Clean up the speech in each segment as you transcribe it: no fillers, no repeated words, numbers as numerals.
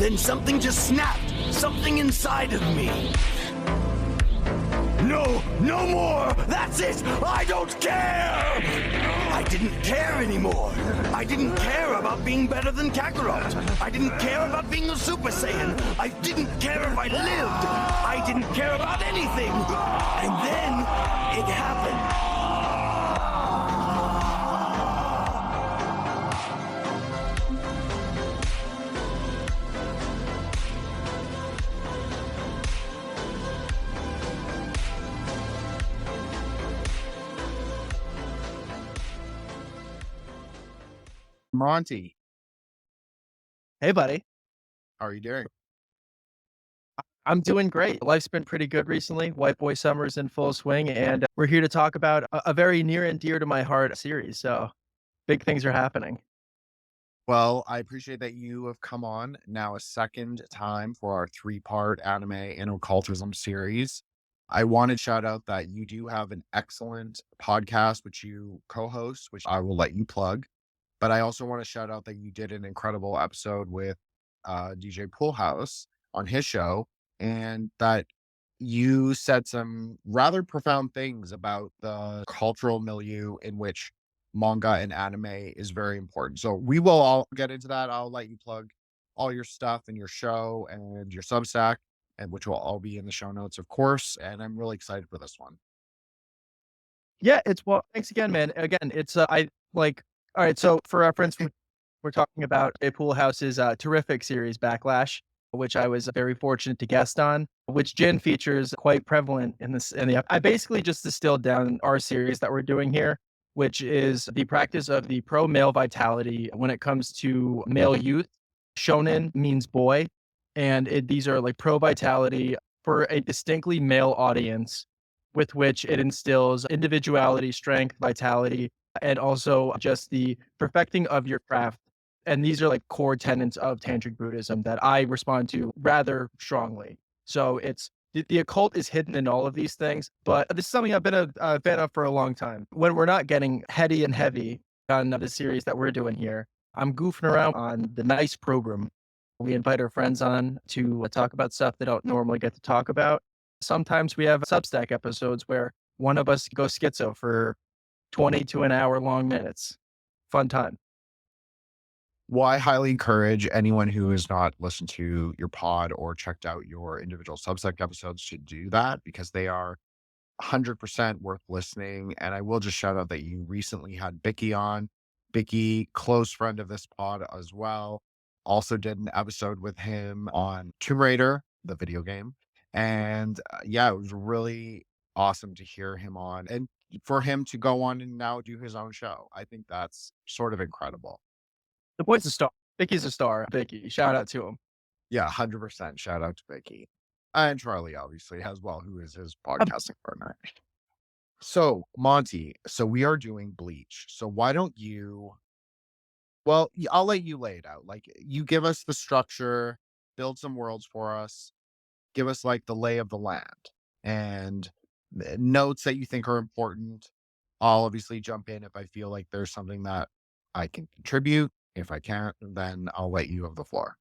then something just snapped. Something inside of me. No, no more! That's it! I don't care! I didn't care anymore. I didn't care about being better than Kakarot. I didn't care about being a Super Saiyan. I didn't care if I lived. I didn't care about anything. And then it happened. Monty, Hey, buddy. how are you doing? I'm doing great. Life's been pretty good recently. White Boy Summer's in full swing, and we're here to talk about a very near and dear to my heart series. So big things are happening. Well, I appreciate that you have come on now a second time for our 3-part anime and occultism series. I want to shout out that you do have an excellent podcast which you co-host, which I will let you plug. But I also want to shout out that you did an incredible episode with DJ Poolhouse on his show, and that you said some rather profound things about the cultural milieu in which manga and anime is very important. So we will all get into that. I'll let you plug all your stuff and your show and your Substack, and which will all be in the show notes, of course. And I'm really excited for this one. Yeah, thanks again, man. Again, it's I like. All right, so for reference, we're talking about a Poolhouse's terrific series, Backlash, which I was very fortunate to guest on, which Jin features quite prevalent in this. I basically just distilled down our series that we're doing here, which is the practice of the pro-male vitality when it comes to male youth. Shonen means boy, and these are like pro-vitality for a distinctly male audience, with which it instills individuality, strength, vitality, and also just the perfecting of your craft. And these are like core tenets of Tantric Buddhism that I respond to rather strongly. So it's the occult is hidden in all of these things, but this is something I've been a fan of for a long time. When we're not getting heady and heavy on the series that we're doing here, I'm goofing around on the nice program. We invite our friends on to talk about stuff they don't normally get to talk about. Sometimes we have Substack episodes where one of us goes schizo for 20 to an hour long minutes. Fun time. Well, I highly encourage anyone who has not listened to your pod or checked out your individual Substack episodes to do that, because they are 100% worth listening. And I will just shout out that you recently had Bicky on. Bicky, close friend of this pod as well, also did an episode with him on Tomb Raider, the video game. And yeah, it was really awesome to hear him on and for him to go on and now do his own show. I think that's sort of incredible. The boy's a star. Vicky's a star. Vicky, shout out to him. Yeah, 100% shout out to Vicky. And Charlie, obviously, as well, who is his podcasting partner. So, Monty, so we are doing Bleach. So why don't you, well, I'll let you lay it out. Like, you give us the structure, build some worlds for us, give us like the lay of the land and notes that you think are important. I'll obviously jump in if I feel like there's something that I can contribute. If I can't, then I'll let you have the floor.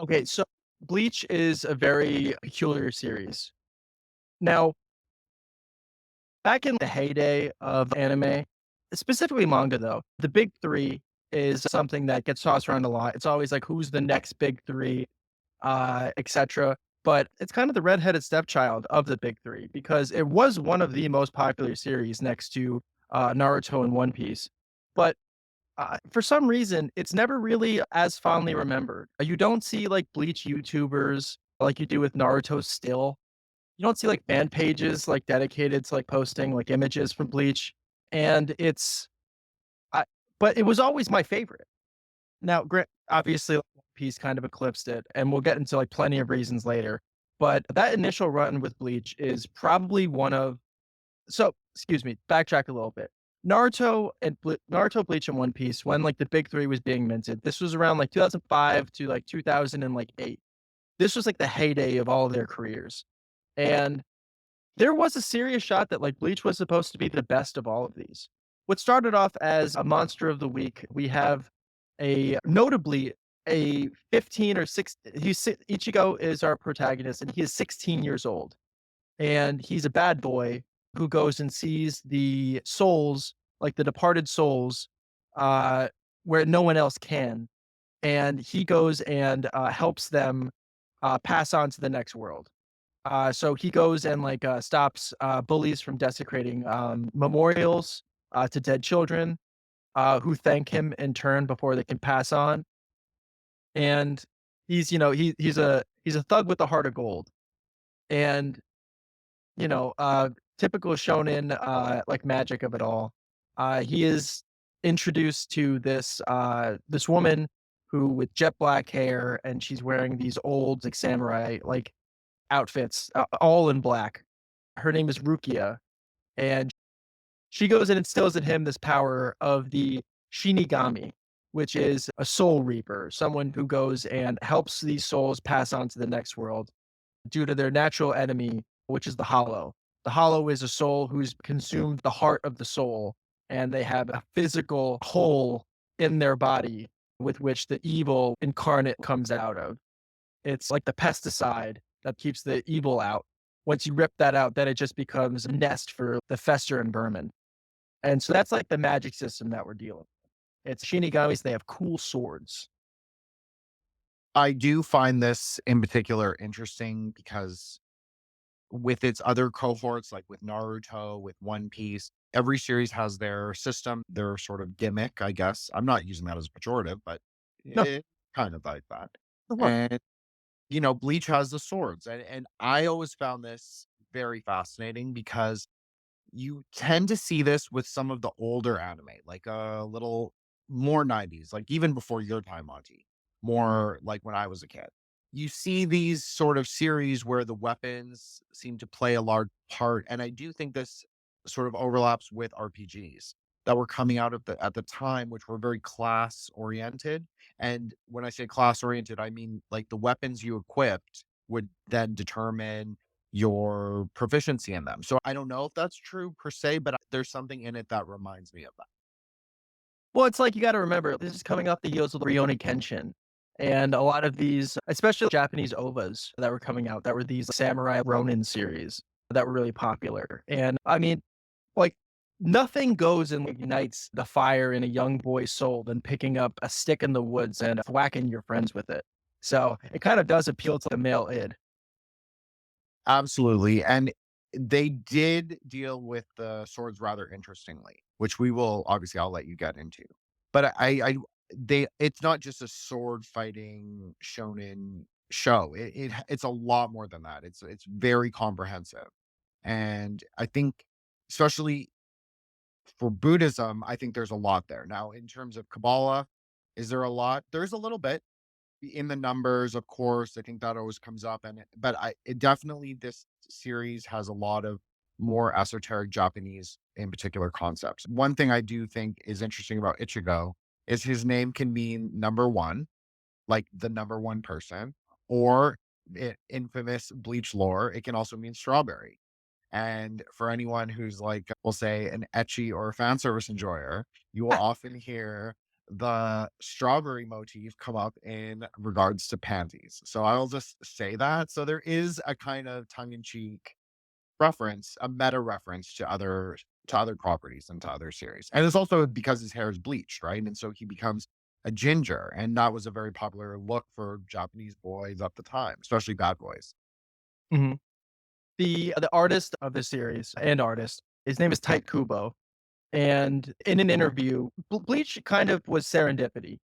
Okay, so Bleach is a very peculiar series. Now, back in the heyday of anime, specifically manga though, the big three is something that gets tossed around a lot. It's always like, who's the next big three, etc. But it's kind of the redheaded stepchild of the big three, because it was one of the most popular series next to Naruto and One Piece. But for some reason, it's never really as fondly remembered. You don't see like Bleach YouTubers like you do with Naruto still. You don't see like fan pages like dedicated to like posting like images from Bleach. And but it was always my favorite. Now, obviously, like, One Piece kind of eclipsed it, and we'll get into like plenty of reasons later. But that initial run with Bleach is probably one of, so excuse me, backtrack a little bit. Naruto, Bleach, and One Piece, when like the big three was being minted, this was around like 2005 to like 2008. This was like the heyday of all of their careers. And there was a serious shot that like Bleach was supposed to be the best of all of these. What started off as a monster of the week, we have a notably a 15 or 6 Ichigo is our protagonist, and he is 16 years old, and he's a bad boy who goes and sees the souls, like the departed souls, uh, where no one else can, and he goes and, helps them, pass on to the next world. So he goes and, like, stops, bullies from desecrating, memorials, to dead children, who thank him in turn before they can pass on. And he's, he's a thug with a heart of gold. And, you know, uh, typical shonen, like magic of it all. He is introduced to this woman who with jet black hair, and she's wearing these old like samurai like outfits, all in black. Her name is Rukia, and she goes and instills in him this power of the Shinigami, which is a soul reaper, someone who goes and helps these souls pass on to the next world due to their natural enemy, which is the Hollow. The Hollow is a soul who's consumed the heart of the soul, and they have a physical hole in their body with which the evil incarnate comes out of. It's like the pesticide that keeps the evil out. Once you rip that out, then it just becomes a nest for the fester and vermin. And so that's like the magic system that we're dealing with. It's Shinigamis, they have cool swords. I do find this in particular interesting because with its other cohorts, like with Naruto, with One Piece, every series has their system, their sort of gimmick, I guess. I'm not using that as pejorative, but No, it kind of like that. look, And, Bleach has the swords. And I always found this very fascinating because you tend to see this with some of the older anime, like a little more 90s, like even before your time, Monty, more like when I was a kid. You see these sort of series where the weapons seem to play a large part. And I do think this sort of overlaps with RPGs that were coming out of at the time, which were very class oriented. And when I say class oriented, I mean like the weapons you equipped would then determine your proficiency in them. So I don't know if that's true per se, but there's something in it that reminds me of that. well, it's like you gotta remember, this is coming off the heels of the Rurouni Kenshin, and a lot of these, especially Japanese OVAs that were coming out, that were these samurai Ronin series that were really popular, and, I mean, like, nothing goes and ignites the fire in a young boy's soul than picking up a stick in the woods and whacking your friends with it. So, it kind of does appeal to the male id. Absolutely. And they did deal with the swords rather interestingly, which we will obviously I'll let you get into. But it's not just a sword fighting shonen show. It's a lot more than that. It's very comprehensive. And I think especially for Buddhism, I think there's a lot there. Now, in terms of Kabbalah, is there a lot? There's a little bit in the numbers, of course. I think that always comes up, but it definitely this series has a lot of more esoteric Japanese, in particular, concepts. One thing I do think is interesting about Ichigo is his name can mean number one, like the number one person, or infamous Bleach lore, it can also mean strawberry. And for anyone who's like, we'll say an etchy or fan service enjoyer, you will often hear the strawberry motif come up in regards to panties. So I'll just say that. So there is a kind of tongue in cheek reference, a meta reference to other properties and to other series. And it's also because his hair is bleached, right? And so he becomes a ginger. And that was a very popular look for Japanese boys at the time, especially bad boys. Mhm. The artist of the series and artist, his name is Tite Kubo, and in an interview, Bleach kind of was serendipity.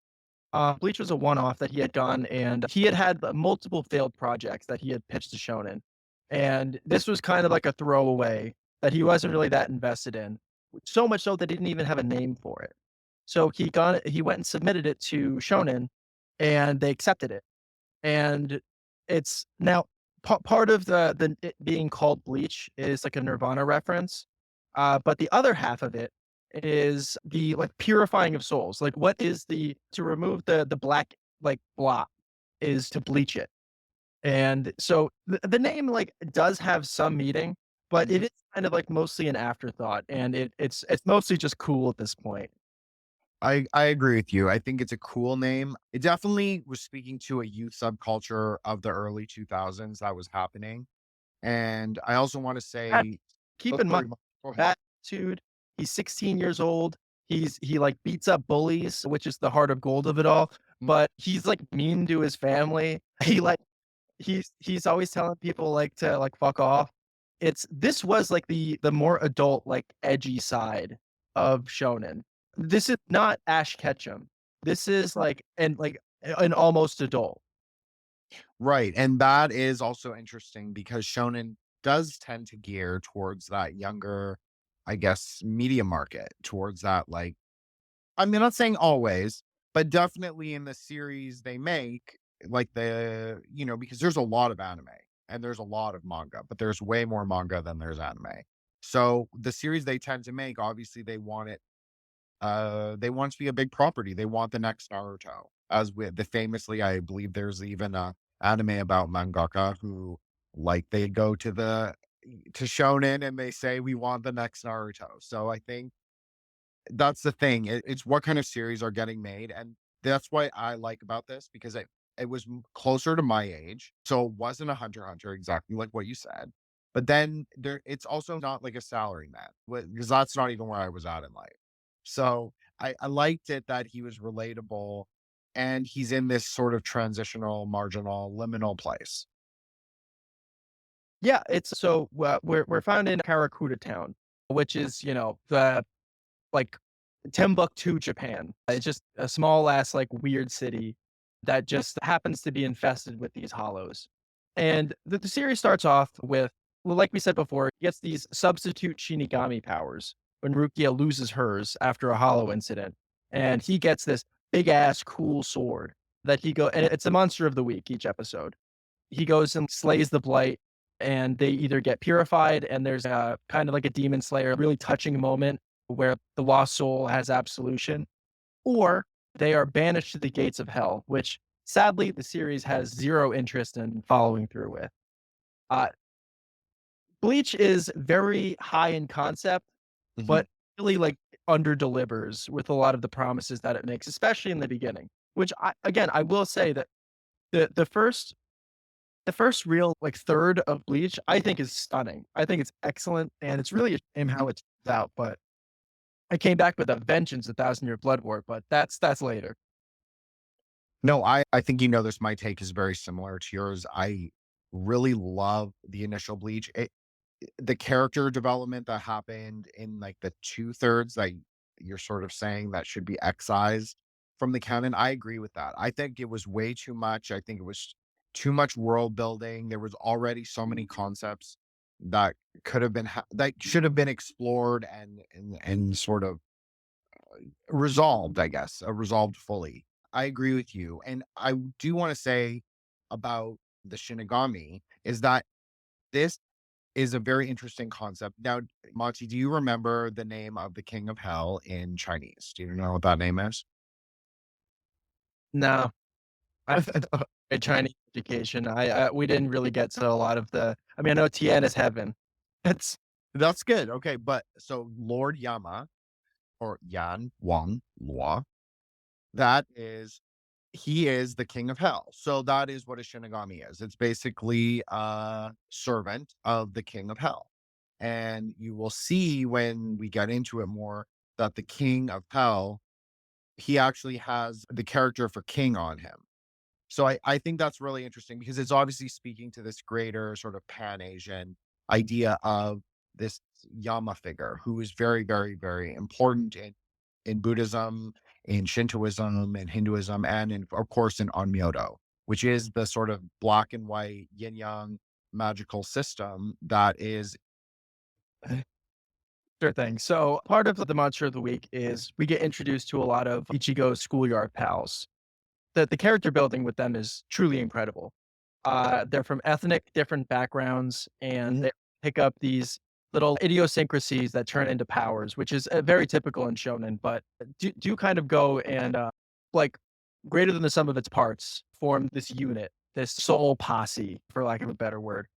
Bleach was a one-off that he had done, and he had had multiple failed projects that he had pitched to Shonen, and this was kind of like a throwaway that he wasn't really that invested in, so much so that he didn't even have a name for it. So he went and submitted it to Shonen, and they accepted it. And it's now part of the it being called Bleach is like a Nirvana reference, but the other half of it is the, like, purifying of souls. Like, what is the to remove the black, like, blot is to bleach it. And so the name, like, does have some meaning, but it is kind of, like, mostly an afterthought, and it's mostly just cool at this point. I agree with you. I think it's a cool name. It definitely was speaking to a youth subculture of the early 2000s that was happening. And I also want to That say, keep oh, in mind sorry, go ahead. that dude, he's 16 years old. He like beats up bullies, which is the heart of gold of it all. But he's like mean to his family. He like he's always telling people like to like fuck off. This was like the more adult, like edgy side of shonen. This is not Ash Ketchum. This is like and like an almost adult. Right. And that is also interesting because shonen does tend to gear towards that younger, I guess, media market, towards that, like, I mean, not saying always, but definitely in the series they make, like because there's a lot of anime and there's a lot of manga, but there's way more manga than there's anime. So the series they tend to make, obviously they want to be a big property. They want the next Naruto. As with the famously, I believe there's even a anime about mangaka who like they go to Shonen and they say we want the next Naruto. So I think that's the thing. It's what kind of series are getting made, and that's what I like about this because it was closer to my age, so it wasn't a Hunter x Hunter exactly like what you said. But then it's also not like a salary man because that's not even where I was at in life. So I liked it that he was relatable, and he's in this sort of transitional, marginal, liminal place. Yeah, it's so we're found in Karakuta Town, which is the like Timbuktu, Japan. It's just a small ass like weird city that just happens to be infested with these hollows. And the series starts off with, well, like we said before, he gets these substitute Shinigami powers when Rukia loses hers after a hollow incident. And he gets this big ass cool sword that and it's a monster of the week each episode. He goes and slays the blight, and they either get purified, and there's a kind of like a demon slayer, really touching moment where the lost soul has absolution, or they are banished to the gates of hell, which sadly the series has zero interest in following through with. Uh, Bleach is very high in concept, Mhm. but really like under delivers with a lot of the promises that it makes, especially in the beginning. Which I will say that the first real like third of Bleach I think is stunning. I think it's excellent, and it's really a shame how it turns out. But I came back with a vengeance, 1,000 Year Blood War, but that's later. No, I think this. My take is very similar to yours. I really love the initial Bleach. The character development that happened in like the two thirds that you're sort of saying that should be excised from the canon. I agree with that. I think it was way too much. I think it was too much world building. There was already so many concepts that could have been that should have been explored and sort of resolved, I guess, resolved fully. I agree with you. And I do want to say about the Shinigami is that this is a very interesting concept. Now, Monty, do you remember the name of the king of hell in Chinese? Do you know what that name is? No, I a Chinese education. We didn't really get to a lot of the. I mean, I know Tien is heaven. It's That's good. Okay. But so Lord Yama or Yan Wang Luo, that is he is the king of hell. So that is what a Shinigami is. It's basically a servant of the king of hell. And you will see when we get into it more that the king of hell, he actually has the character for king on him. So I think that's really interesting because it's obviously speaking to this greater sort of pan Asian idea of this Yama figure who is very, very, very important in Buddhism, in Shintoism, in Hinduism, and of course in Onmyodo, which is the sort of black and white yin yang magical system that is. sure thing. So part of the monster of the week is we get introduced to a lot of Ichigo's schoolyard pals. The character building with them is truly incredible. They're from ethnic different backgrounds, and Mhm. they pick up these little idiosyncrasies that turn into powers, which is very typical in shonen. But do kind of go and like greater than the sum of its parts form this unit, this soul posse, for lack of a better word.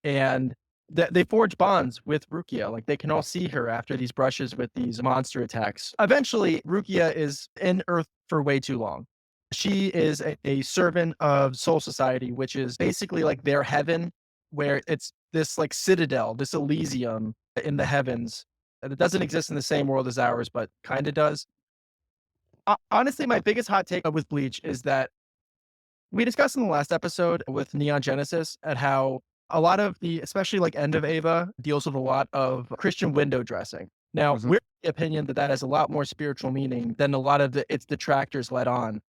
And they forge bonds with Rukia. Like they can all see her after these brushes with these monster attacks. Eventually, Rukia is in Earth for way too long. She is a servant of Soul Society, which is basically like their heaven, where it's this like citadel, this Elysium in the heavens. And it doesn't exist in the same world as ours, but kind of does. Honestly, my biggest hot take with Bleach is that we discussed in the last episode with Neon Genesis at how a lot of the, especially like End of Ava, deals with a lot of Christian window dressing. Now, Mhm. we're of the opinion that that has a lot more spiritual meaning than a lot of its detractors let on.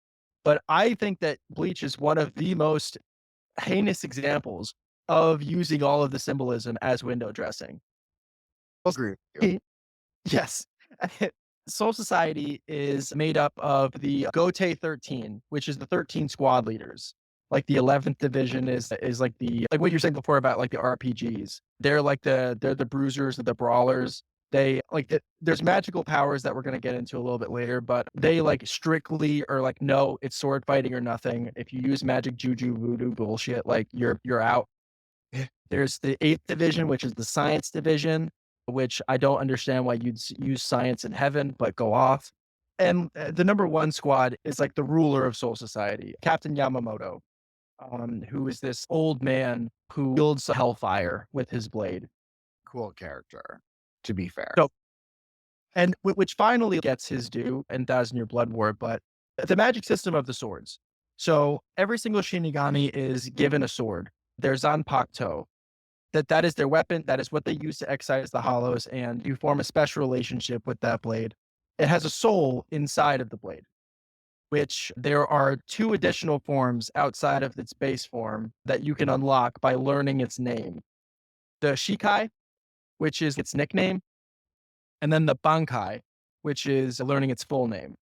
But I think that Bleach is one of the most heinous examples of using all of the symbolism as window dressing. Agree with you. Yes. Soul Society is made up of the Gote 13, which is the 13 squad leaders. Like the 11th division is like the like what you're saying before about like the RPGs. They're the bruisers, the brawlers. They like there's magical powers that we're gonna get into a little bit later, but they like strictly are like, no, it's sword fighting or nothing. If you use magic juju voodoo bullshit, like you're out. There's the 8th division, which is the science division, which I don't understand why you'd use science in heaven, but go off. And the number 1 squad is like the ruler of Soul Society, Captain Yamamoto, who is this old man who wields hellfire with his blade. Cool character, to be fair. So, and which finally gets his due in Thousand Year Blood War, but the magic system of the swords. So every single Shinigami is given a sword. Their Zanpakuto, that is their weapon. That is what they use to excise the hollows, and you form a special relationship with that blade. It has a soul inside of the blade, which there are 2 additional forms outside of its base form that you can unlock by learning its name. The Shikai, which is its nickname, and then the Bankai, which is learning its full name.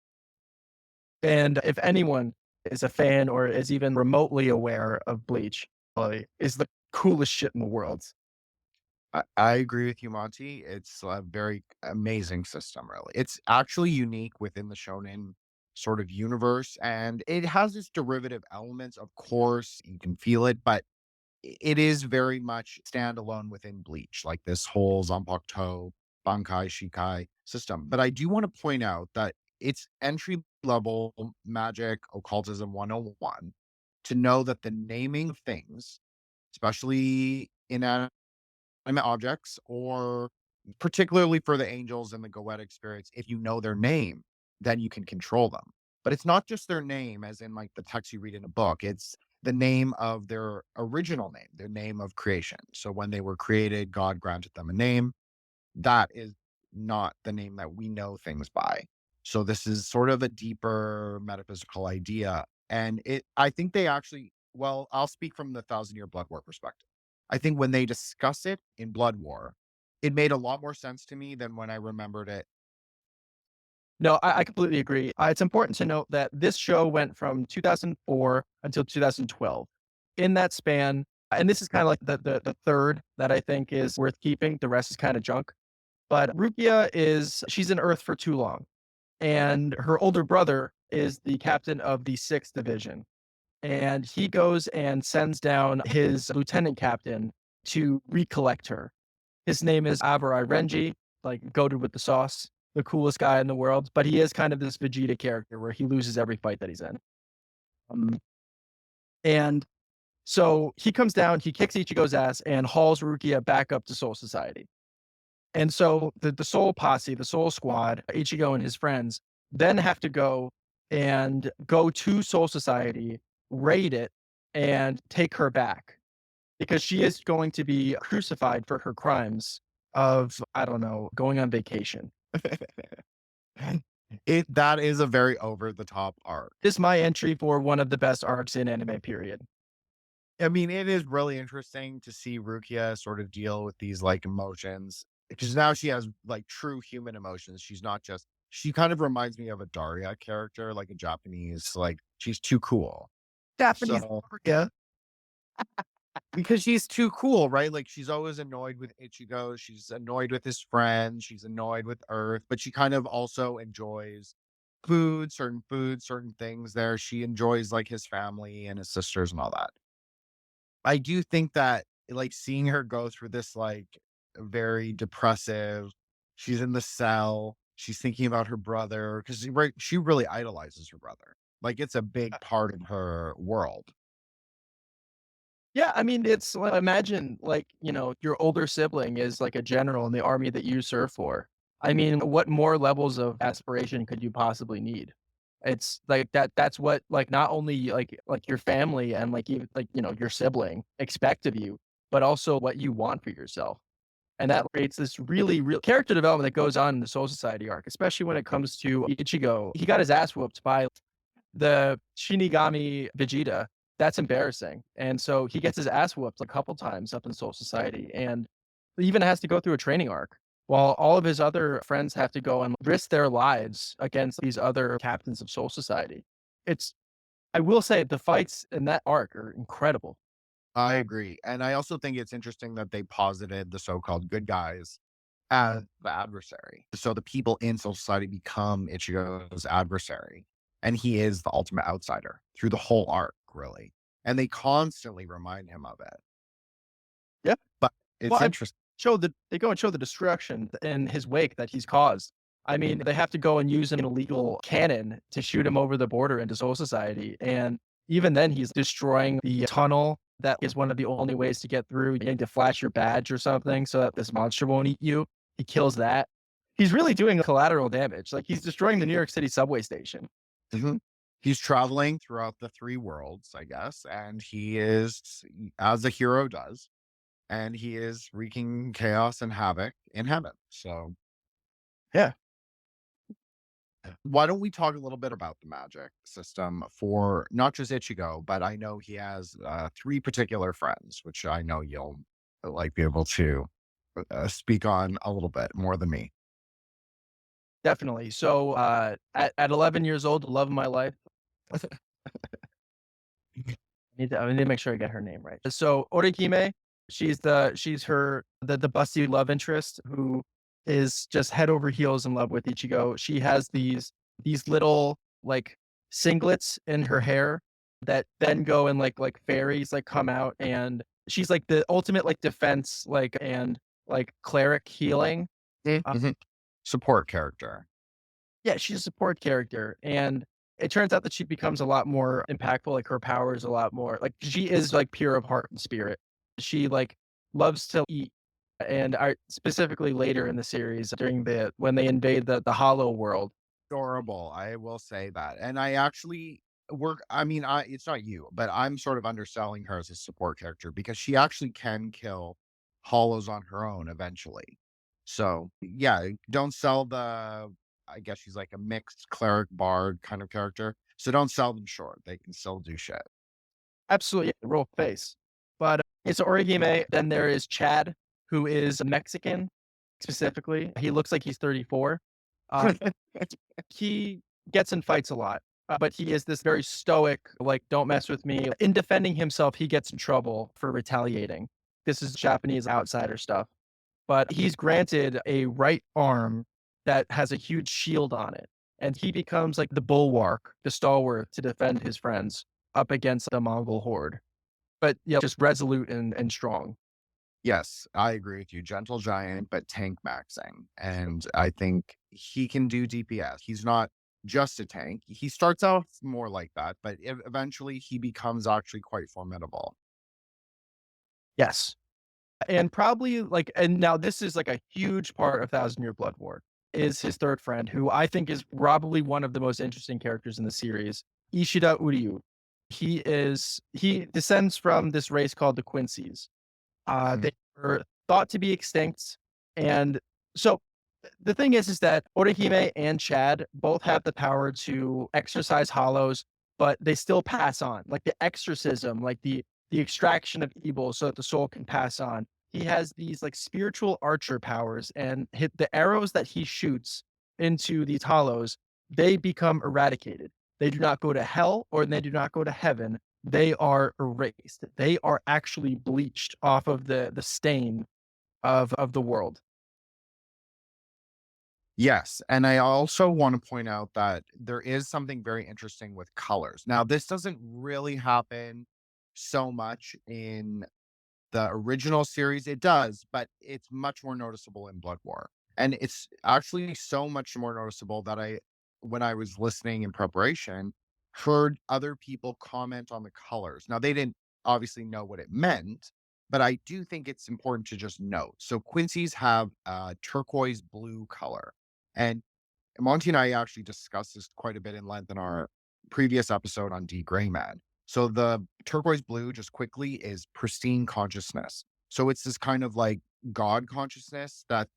And if anyone is a fan or is even remotely aware of Bleach, is the coolest shit in the world. I agree with you, Monty. It's a very amazing system, really. It's actually unique within the shonen sort of universe, and it has its derivative elements. Of course, you can feel it, but it is very much standalone within Bleach, like this whole Zanpakuto, Bankai, Shikai system. But I do want to point out that it's entry level magic occultism 101 to know that the naming of things, especially in objects, or particularly for the angels and the goetic spirits, if you know their name, then you can control them. But it's not just their name, as in like the text you read in a book. It's the name of their original name, their name of creation. So when they were created, God granted them a name. That is not the name that we know things by. So this is sort of a deeper metaphysical idea. And I think they actually, well, I'll speak from the Thousand Year Blood War perspective. I think when they discuss it in Blood War, it made a lot more sense to me than when I remembered it. No, I completely agree. It's important to note that this show went from 2004 until 2012. In that span, and this is kind of like the third that I think is worth keeping. The rest is kind of junk. But Rukia she's in Earth for too long. And her older brother is the captain of the 6th division. And he goes and sends down his lieutenant captain to recollect her. His name is Abarai Renji, like goated with the sauce, the coolest guy in the world. But he is kind of this Vegeta character where he loses every fight that he's in. And so he comes down, he kicks Ichigo's ass and hauls Rukia back up to Soul Society. And so the Soul Posse, the Soul Squad, Ichigo and his friends, then have to go to Soul Society, raid it, and take her back because she is going to be crucified for her crimes of, I don't know, going on vacation. That is a very over the top arc. This is my entry for one of the best arcs in anime, period. I mean, it is really interesting to see Rukia sort of deal with these like emotions because now she has like true human emotions. She's not just, she kind of reminds me of a Daria character, like a Japanese, like she's too cool. Japanese So, yeah. because she's too cool, right? Like she's always annoyed with Ichigo. She's annoyed with his friends. She's annoyed with Earth, but she kind of also enjoys food, certain things there. She enjoys like his family and his sisters and all that. I do think that like seeing her go through this like very depressive, she's in the cell, she's thinking about her brother because she really idolizes her brother. Like it's a big part of her world. Yeah, I mean, it's like imagine like, your older sibling is like a general in the army that you serve for. I mean, what more levels of aspiration could you possibly need? It's like that's what like not only like your family and like even like, your sibling expect of you, but also what you want for yourself. And that creates this really real character development that goes on in the Soul Society arc, especially when it comes to Ichigo. He got his ass whooped by the Shinigami Vegeta. That's embarrassing. And so he gets his ass whooped a couple times up in Soul Society and he even has to go through a training arc while all of his other friends have to go and risk their lives against these other captains of Soul Society. It's, I will say the fights in that arc are incredible. I agree. And I also think it's interesting that they posited the so-called good guys as the adversary. So the people in society become Ichigo's adversary. And he is the ultimate outsider through the whole arc, really. And they constantly remind him of it. Yeah. But it's Well, I interesting. they go and show the destruction in his wake that he's caused. I mean, they have to go and use an illegal cannon to shoot him over the border into Soul Society. And even then, he's destroying the tunnel that is one of the only ways to get through. You need to flash your badge or something so that this monster won't eat you. He kills that. He's really doing collateral damage. Like he's destroying the New York City subway station. Mhm. He's traveling throughout the three worlds, I guess. And he is, as a hero does, and he is wreaking chaos and havoc in heaven. So Yeah. why don't we talk a little bit about the magic system for not just Ichigo, but I know he has three particular friends, which I know you'll like be able to speak on a little bit more than me. Definitely. So at 11 years old, the love of my life. I need to make sure I get her name right. So Orihime, she's the busty love interest who is just head over heels in love with Ichigo. She has these little like singlets in her hair that then go and like fairies like come out and she's like the ultimate like defense like and like cleric healing. Uh, Mhm. Support character. yeah, she's a support character and it turns out that she becomes a lot more impactful, like, her power is a lot more like, she is, like, pure of heart and spirit. She, like, loves to eat, and I specifically later in the series during when they invade the Hollow World. Adorable. I will say that. And I actually work, I mean, it's not you, but I'm sort of underselling her as a support character because she actually can kill hollows on her own eventually. So yeah, don't sell I guess she's like a mixed cleric bard kind of character. So don't sell them short. They can still do shit. Absolutely, yeah, roll face. But it's Orihime, then there is Chad, who is Mexican, specifically. He looks like he's 34. Uh, he gets in fights a lot, but he is this very stoic, like, "Don't mess with me." In defending himself, he gets in trouble for retaliating. This is Japanese outsider stuff. But he's granted a right arm that has a huge shield on it, and he becomes like the bulwark, the stalwart to defend his friends up against the Mongol horde. But yeah, just resolute and strong. Yes, I agree with you. Gentle giant, but tank maxing. And I think he can do DPS. He's not just a tank. He starts out more like that, but eventually he becomes actually quite formidable. Yes. And probably like and now this is like a huge part of Thousand Year Blood War is his third friend, who I think is probably one of the most interesting characters in the series, Ishida Uryu. He descends from this race called the Quincy's. Mhm. They were thought to be extinct. And so the thing is that Orihime and Chad both have the power to exercise hollows, but they still pass on. Like the exorcism, like the extraction of evil so that the soul can pass on. He has these like spiritual archer powers and hit the arrows that he shoots into these hollows, they become eradicated. They do not go to hell or they do not go to heaven. They are erased. They are actually bleached off of the stain of the world. Yes. And I also want to point out that there is something very interesting with colors. Now, this doesn't really happen so much in the original series, it does, but it's much more noticeable in Blood War. And it's actually so much more noticeable that when I was listening in preparation, heard other people comment on the colors. Now, they didn't obviously know what it meant, but I do think it's important to just note. So Quincy's have a turquoise blue color. And Monty and I actually discussed this quite a bit in length in our previous episode on D. Gray Man. So the turquoise blue, just quickly, is pristine consciousness. So it's this kind of like God consciousness that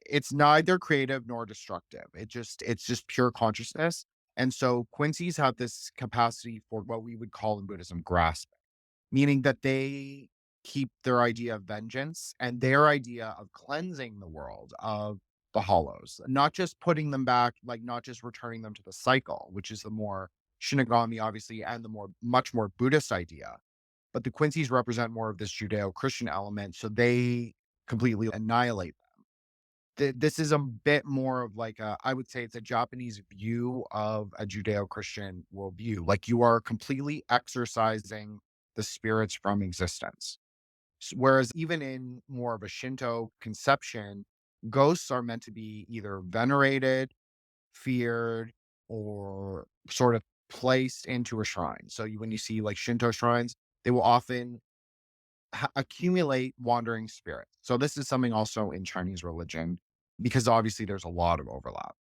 it's neither creative nor destructive. It's just pure consciousness. And so Quincy's have this capacity for what we would call in Buddhism grasping, meaning that they keep their idea of vengeance and their idea of cleansing the world of the hollows, not just putting them back, like not just returning them to the cycle, which is the more Shinigami, obviously, and the much more Buddhist idea. But the Quincy's represent more of this Judeo-Christian element, so they completely annihilate this is a bit more of like I would say it's a Japanese view of a Judeo-Christian worldview. Like you are completely exorcising the spirits from existence. Whereas even in more of a Shinto conception, ghosts are meant to be either venerated, feared, or sort of placed into a shrine. So when you see like Shinto shrines, they will often accumulate wandering spirits. So this is something also in Chinese religion, because obviously there's a lot of overlap.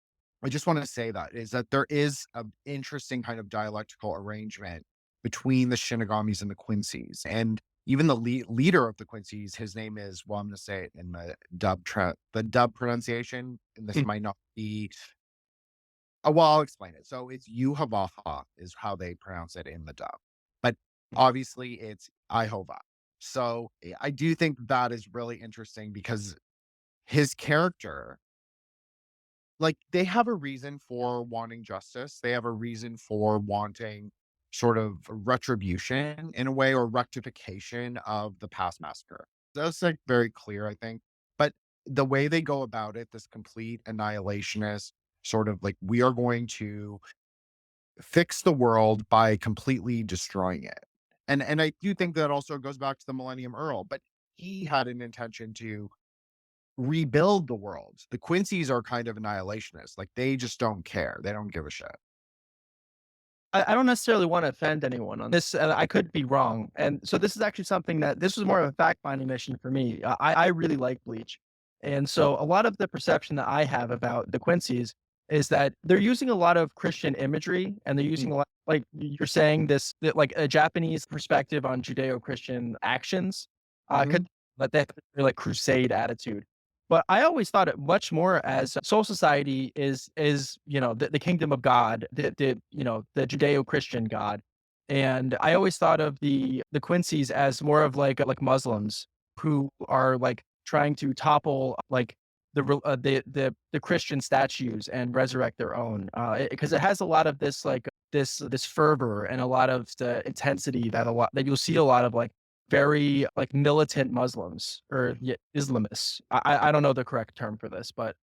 I just want to say that there is an interesting kind of dialectical arrangement between the Shinigamis and the Quincy's. And even the leader of the Quincy's, his name is, well, I'm going to say it in the dub pronunciation, and this might not be, well, I'll explain it. So it's Yuhavaha is how they pronounce it in the dub. But obviously it's Ihova. So I do think that is really interesting because his character, like they have a reason for wanting justice. They have a reason for wanting sort of retribution in a way, or rectification of the past massacre. That's like very clear, I think. But the way they go about it, this complete annihilationist sort of like, we are going to fix the world by completely destroying it. And I do think that also goes back to the Millennium Earl, but he had an intention to rebuild the world. The Quincy's are kind of annihilationists. Like they just don't care. They don't give a shit. I don't necessarily want to offend anyone on this. I could be wrong. And so this is actually something that this was more of a fact finding mission for me. I really like Bleach. And so a lot of the perception that I have about the Quincy's is that they're using a lot of Christian imagery, and they're using a lot, like you're saying this, that like a Japanese perspective on Judeo-Christian actions, could that they have a like crusade attitude. But I always thought it much more as Soul Society is the kingdom of God, the Judeo-Christian God. And I always thought of the Quincy's as more of like Muslims who are like trying to topple like the Christian statues and resurrect their own. Because it has a lot of this like this fervor and a lot of the intensity that you'll see a lot of like very like militant Muslims or Islamists. I don't know the correct term for this, but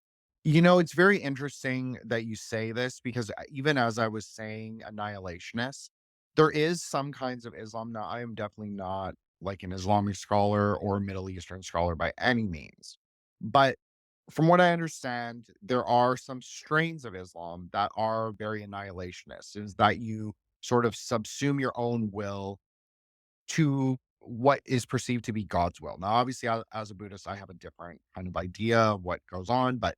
It's very interesting that you say this because even as I was saying annihilationists, there is some kinds of Islam. Now, I am definitely not like an Islamic scholar or a Middle Eastern scholar by any means. But from what I understand, there are some strains of Islam that are very annihilationist, is that you sort of subsume your own will to what is perceived to be God's will. Now, obviously, as a Buddhist, I have a different kind of idea of what goes on, but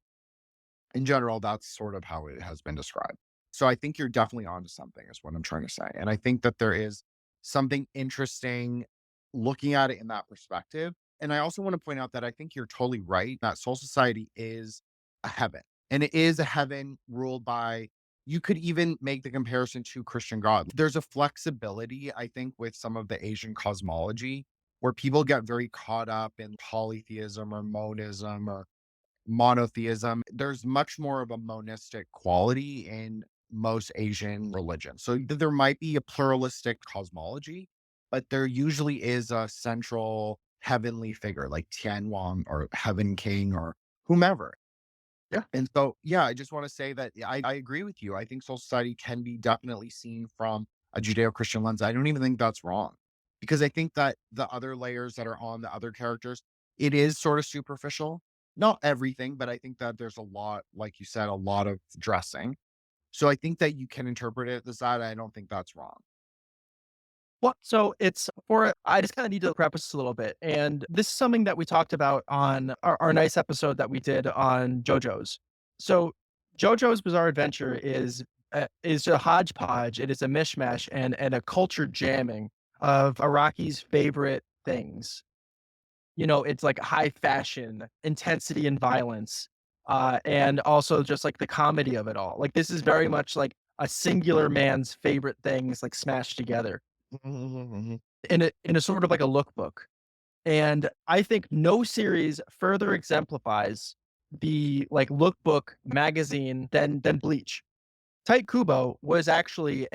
in general, that's sort of how it has been described. So I think you're definitely onto something, is what I'm trying to say. And I think that there is something interesting looking at it in that perspective. And I also want to point out that I think you're totally right that Soul Society is a heaven. And it is a heaven ruled by, you could even make the comparison to Christian God. There's a flexibility, I think, with some of the Asian cosmology where people get very caught up in polytheism or monism or monotheism. There's much more of a monistic quality in most Asian religions. So there might be a pluralistic cosmology, but there usually is a central heavenly figure like Tianwang or Heaven King or whomever. yeah. And so, yeah, I just want to say that I agree with you. I think Soul Society can be definitely seen from a Judeo Christian lens. I don't even think that's wrong because I think that the other layers that are on the other characters, it is sort of superficial. Not everything, but I think that there's a lot, like you said, a lot of dressing. So I think that you can interpret it as that. I don't think that's wrong. Well, so it's for I just kind of need to preface a little bit. And this is something that we talked about on our nice episode that we did on JoJo's. So JoJo's Bizarre Adventure is a hodgepodge. It is a mishmash and a culture jamming of Araki's favorite things. You know, it's like high fashion, intensity and violence, and also just like the comedy of it all. Like this is very much like a singular man's favorite things like smashed together in a sort of like a lookbook. And I think no series further exemplifies the like lookbook magazine than Bleach. Tite Kubo was actually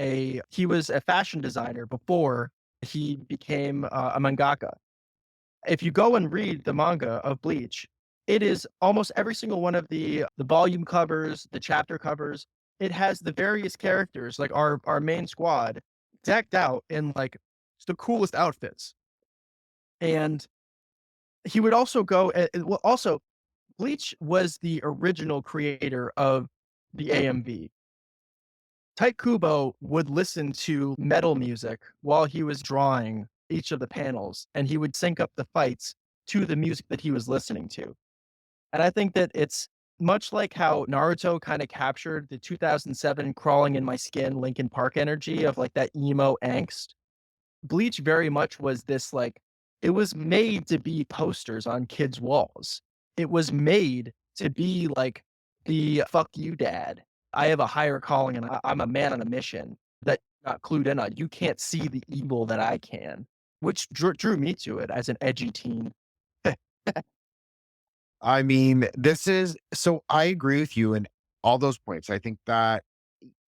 he was a fashion designer before he became a mangaka. If you go and read the manga of Bleach, it is almost every single one of the volume covers, the chapter covers. It has the various characters, like our main squad, decked out in like the coolest outfits. And he would also go. Well, also Bleach was the original creator of the AMV. Tite Kubo would listen to metal music while he was drawing each of the panels, and he would sync up the fights to the music that he was listening to. And I think that it's much like how Naruto kind of captured the 2007 crawling in my skin Linkin Park energy of like that emo angst. Bleach very much was this like, it was made to be posters on kids' walls. It was made to be like the fuck you dad. I have a higher calling and I'm a man on a mission that you're not clued in on. You can't see the evil that I can, which drew me to it as an edgy teen. I mean, so I agree with you in all those points. I think that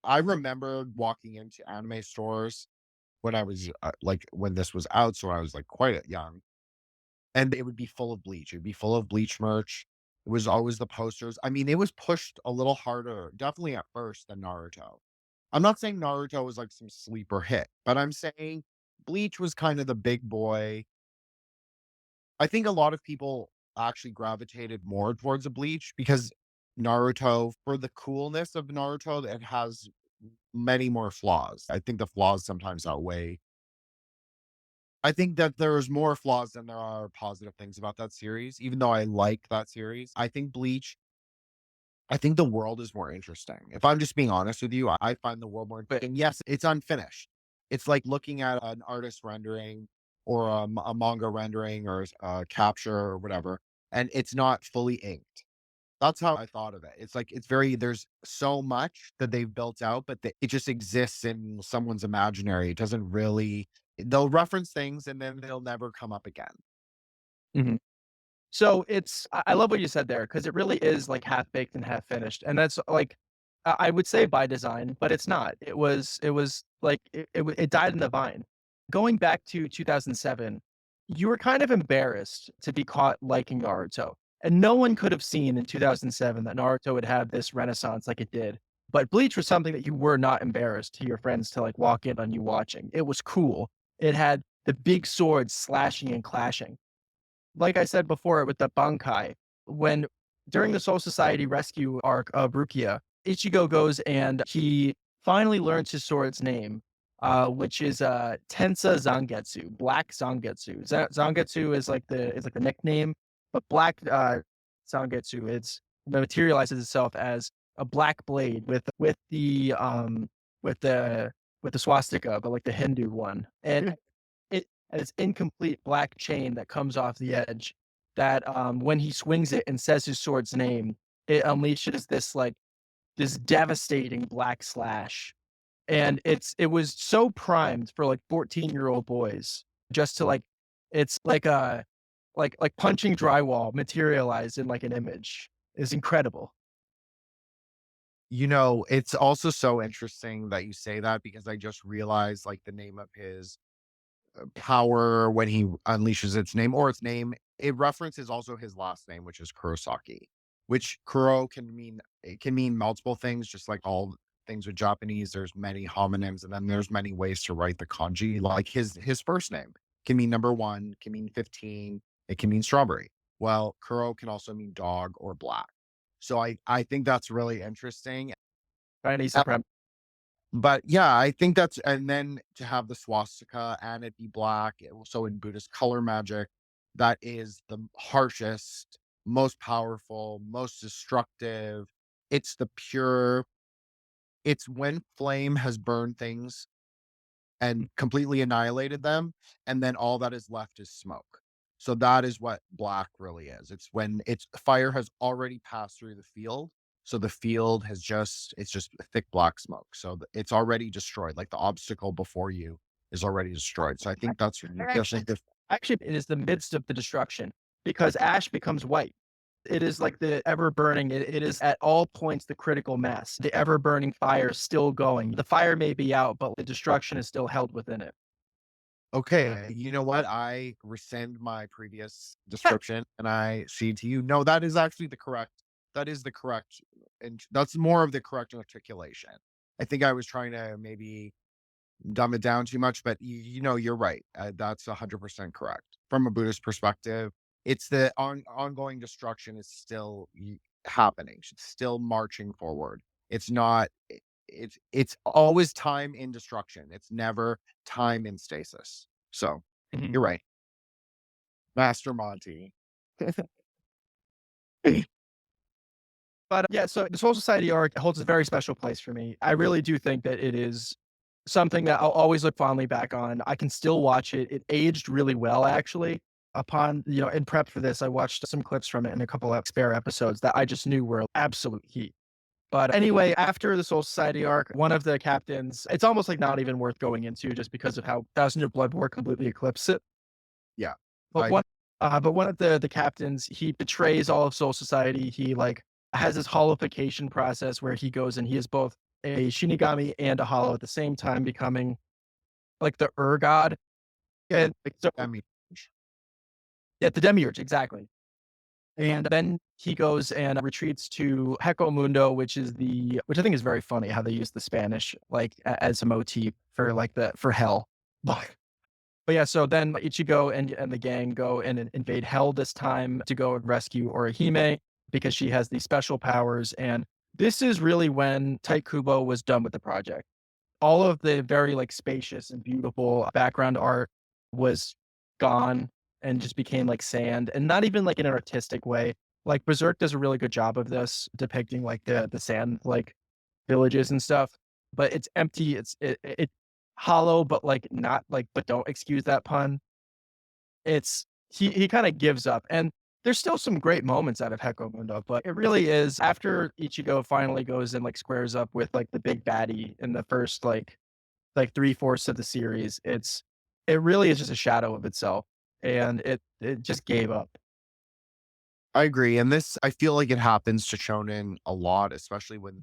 I remember walking into anime stores when I was like when this was out. So I was like quite young, and it would be full of Bleach. It would be full of Bleach merch. It was always the posters. I mean, it was pushed a little harder, definitely at first, than Naruto. I'm not saying Naruto was like some sleeper hit, but I'm saying Bleach was kind of the big boy. I think a lot of people actually gravitated more towards a Bleach because Naruto, for the coolness of Naruto, it has many more flaws. I think the flaws sometimes outweigh. I think that there's more flaws than there are positive things about that series, even though I like that series. I think Bleach, I think the world is more interesting. If I'm just being honest with you, I find the world more interesting. Yes, it's unfinished. It's like looking at an artist rendering or a manga rendering or a capture or whatever, and it's not fully inked. That's how I thought of it. It's like there's so much that they've built out, but it just exists in someone's imaginary. It doesn't really, they'll reference things and then they'll never come up again. Mhm. So I love what you said there because it really is like half baked and half finished, and that's like I would say by design, but it's not. It was like it died in the vine. Going back to 2007, you were kind of embarrassed to be caught liking Naruto, and no one could have seen in 2007 that Naruto would have this renaissance like it did. But Bleach was something that you were not embarrassed to your friends to like walk in on you watching. It was cool. It had the big swords slashing and clashing like I said before with the Bankai, when during the Soul Society rescue arc of Rukia, Ichigo goes and he finally learns his sword's name, which is Tensa Zangetsu, Black Zangetsu. Zangetsu is like the nickname, but Black Zangetsu it materializes itself as a black blade with the with the swastika, but like the Hindu one, and and it's incomplete black chain that comes off the edge that when he swings it and says his sword's name, it unleashes this devastating black slash. And it was so primed for like 14-year-old boys just to like it's like a like punching drywall materialized in like an image is incredible. It's also so interesting that you say that because I just realized like the name of his power when he unleashes its name or its name, it references also his last name, which is Kurosaki, which Kuro can mean multiple things, just like all things with Japanese. There's many homonyms, and then there's many ways to write the kanji, like his first name. can mean number one, can mean 15, it can mean strawberry. Well, Kuro can also mean dog or black. So I think that's really interesting. Chinese Uh, supremacy. But yeah, I think that's, and then to have the swastika and it be black. So in Buddhist color magic, that is the harshest, most powerful, most destructive. It's the pure, it's when flame has burned things and completely annihilated them, and then all that is left is smoke. So that is what black really is. It's when it's fire has already passed through the field. So the field has just, it's just thick black smoke. So it's already destroyed. Like the obstacle before you is already destroyed. So I think that's Actually, actually, it is the midst of the destruction because ash becomes white. It is like the ever burning. It is at all points the critical mass. The ever burning fire is still going. The fire may be out, but the destruction is still held within it. okay. You know what? I rescind my previous description and I cede to you. No, that is actually the correct. That is the correct, and that's more of the correct articulation. I think I was trying to maybe dumb it down too much, but you're right. That's 100% correct. From a Buddhist perspective, it's the ongoing destruction is still happening. It's still marching forward. It's not. It's always time in destruction. It's never time in stasis. So Mhm. you're right, Master Monty. But yeah, so the Soul Society arc holds a very special place for me. I really do think that it is something that I'll always look fondly back on. I can still watch it. It aged really well, actually. Upon, in prep for this, I watched some clips from it and a couple of spare episodes that I just knew were absolute heat. But anyway, after the Soul Society arc, one of the captains, it's almost like not even worth going into just because of how Thousand Year Blood War completely eclipsed it. Yeah, But I one of the captains, he betrays all of Soul Society. He like has this holification process where he goes and he is both a Shinigami and a hollow at the same time, becoming like the God. And like, so, I mean, yeah, the demiurge, exactly. And then he goes and retreats to Heko Mundo, which I think is very funny how they use the Spanish like as a motif for like the for hell. But yeah, so then Ichigo and the gang go and invade Hell this time to go and rescue Orihime because she has these special powers. And this is really when Tite Kubo was done with the project. All of the very like spacious and beautiful background art was gone and just became like sand, and not even like in an artistic way. Like Berserk does a really good job of this, depicting like the sand like villages and stuff, but it's empty. It's hollow, but like not like, but don't excuse that pun. It's he kind of gives up, and there's still some great moments out of Heko Mundo, but it really is after Ichigo finally goes and like squares up with like the big baddie in the first like three-fourths of the series. It really is just a shadow of itself, and it just gave up. I agree. And this, I feel like it happens to shonen a lot, especially when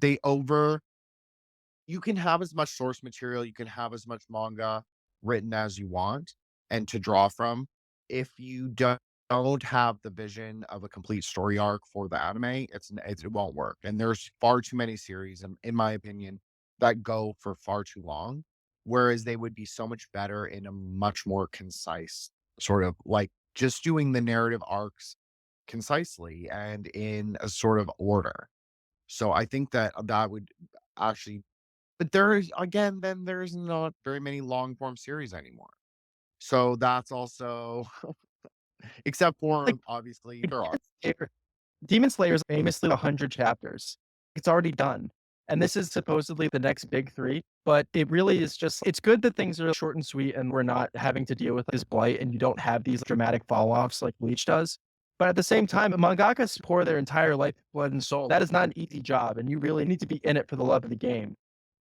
you can have as much source material, you can have as much manga written as you want and to draw from. If you don't have the vision of a complete story arc for the anime, it won't work. And there's far too many series, in my opinion, that go for far too long. Whereas they would be so much better in a much more concise sort of like just doing the narrative arcs concisely and in a sort of order. So I think that that would actually, but there's again, then there's not very many long form series anymore. So that's also, except for Like obviously there are. Demon Slayer is famously 100 chapters. It's already done. And this is supposedly the next big three, but it really is just, it's good that things are short and sweet and we're not having to deal with this blight and you don't have these dramatic fall offs like Bleach does. But at the same time, mangakas pour their entire life, blood, and soul. That is not an easy job, and you really need to be in it for the love of the game.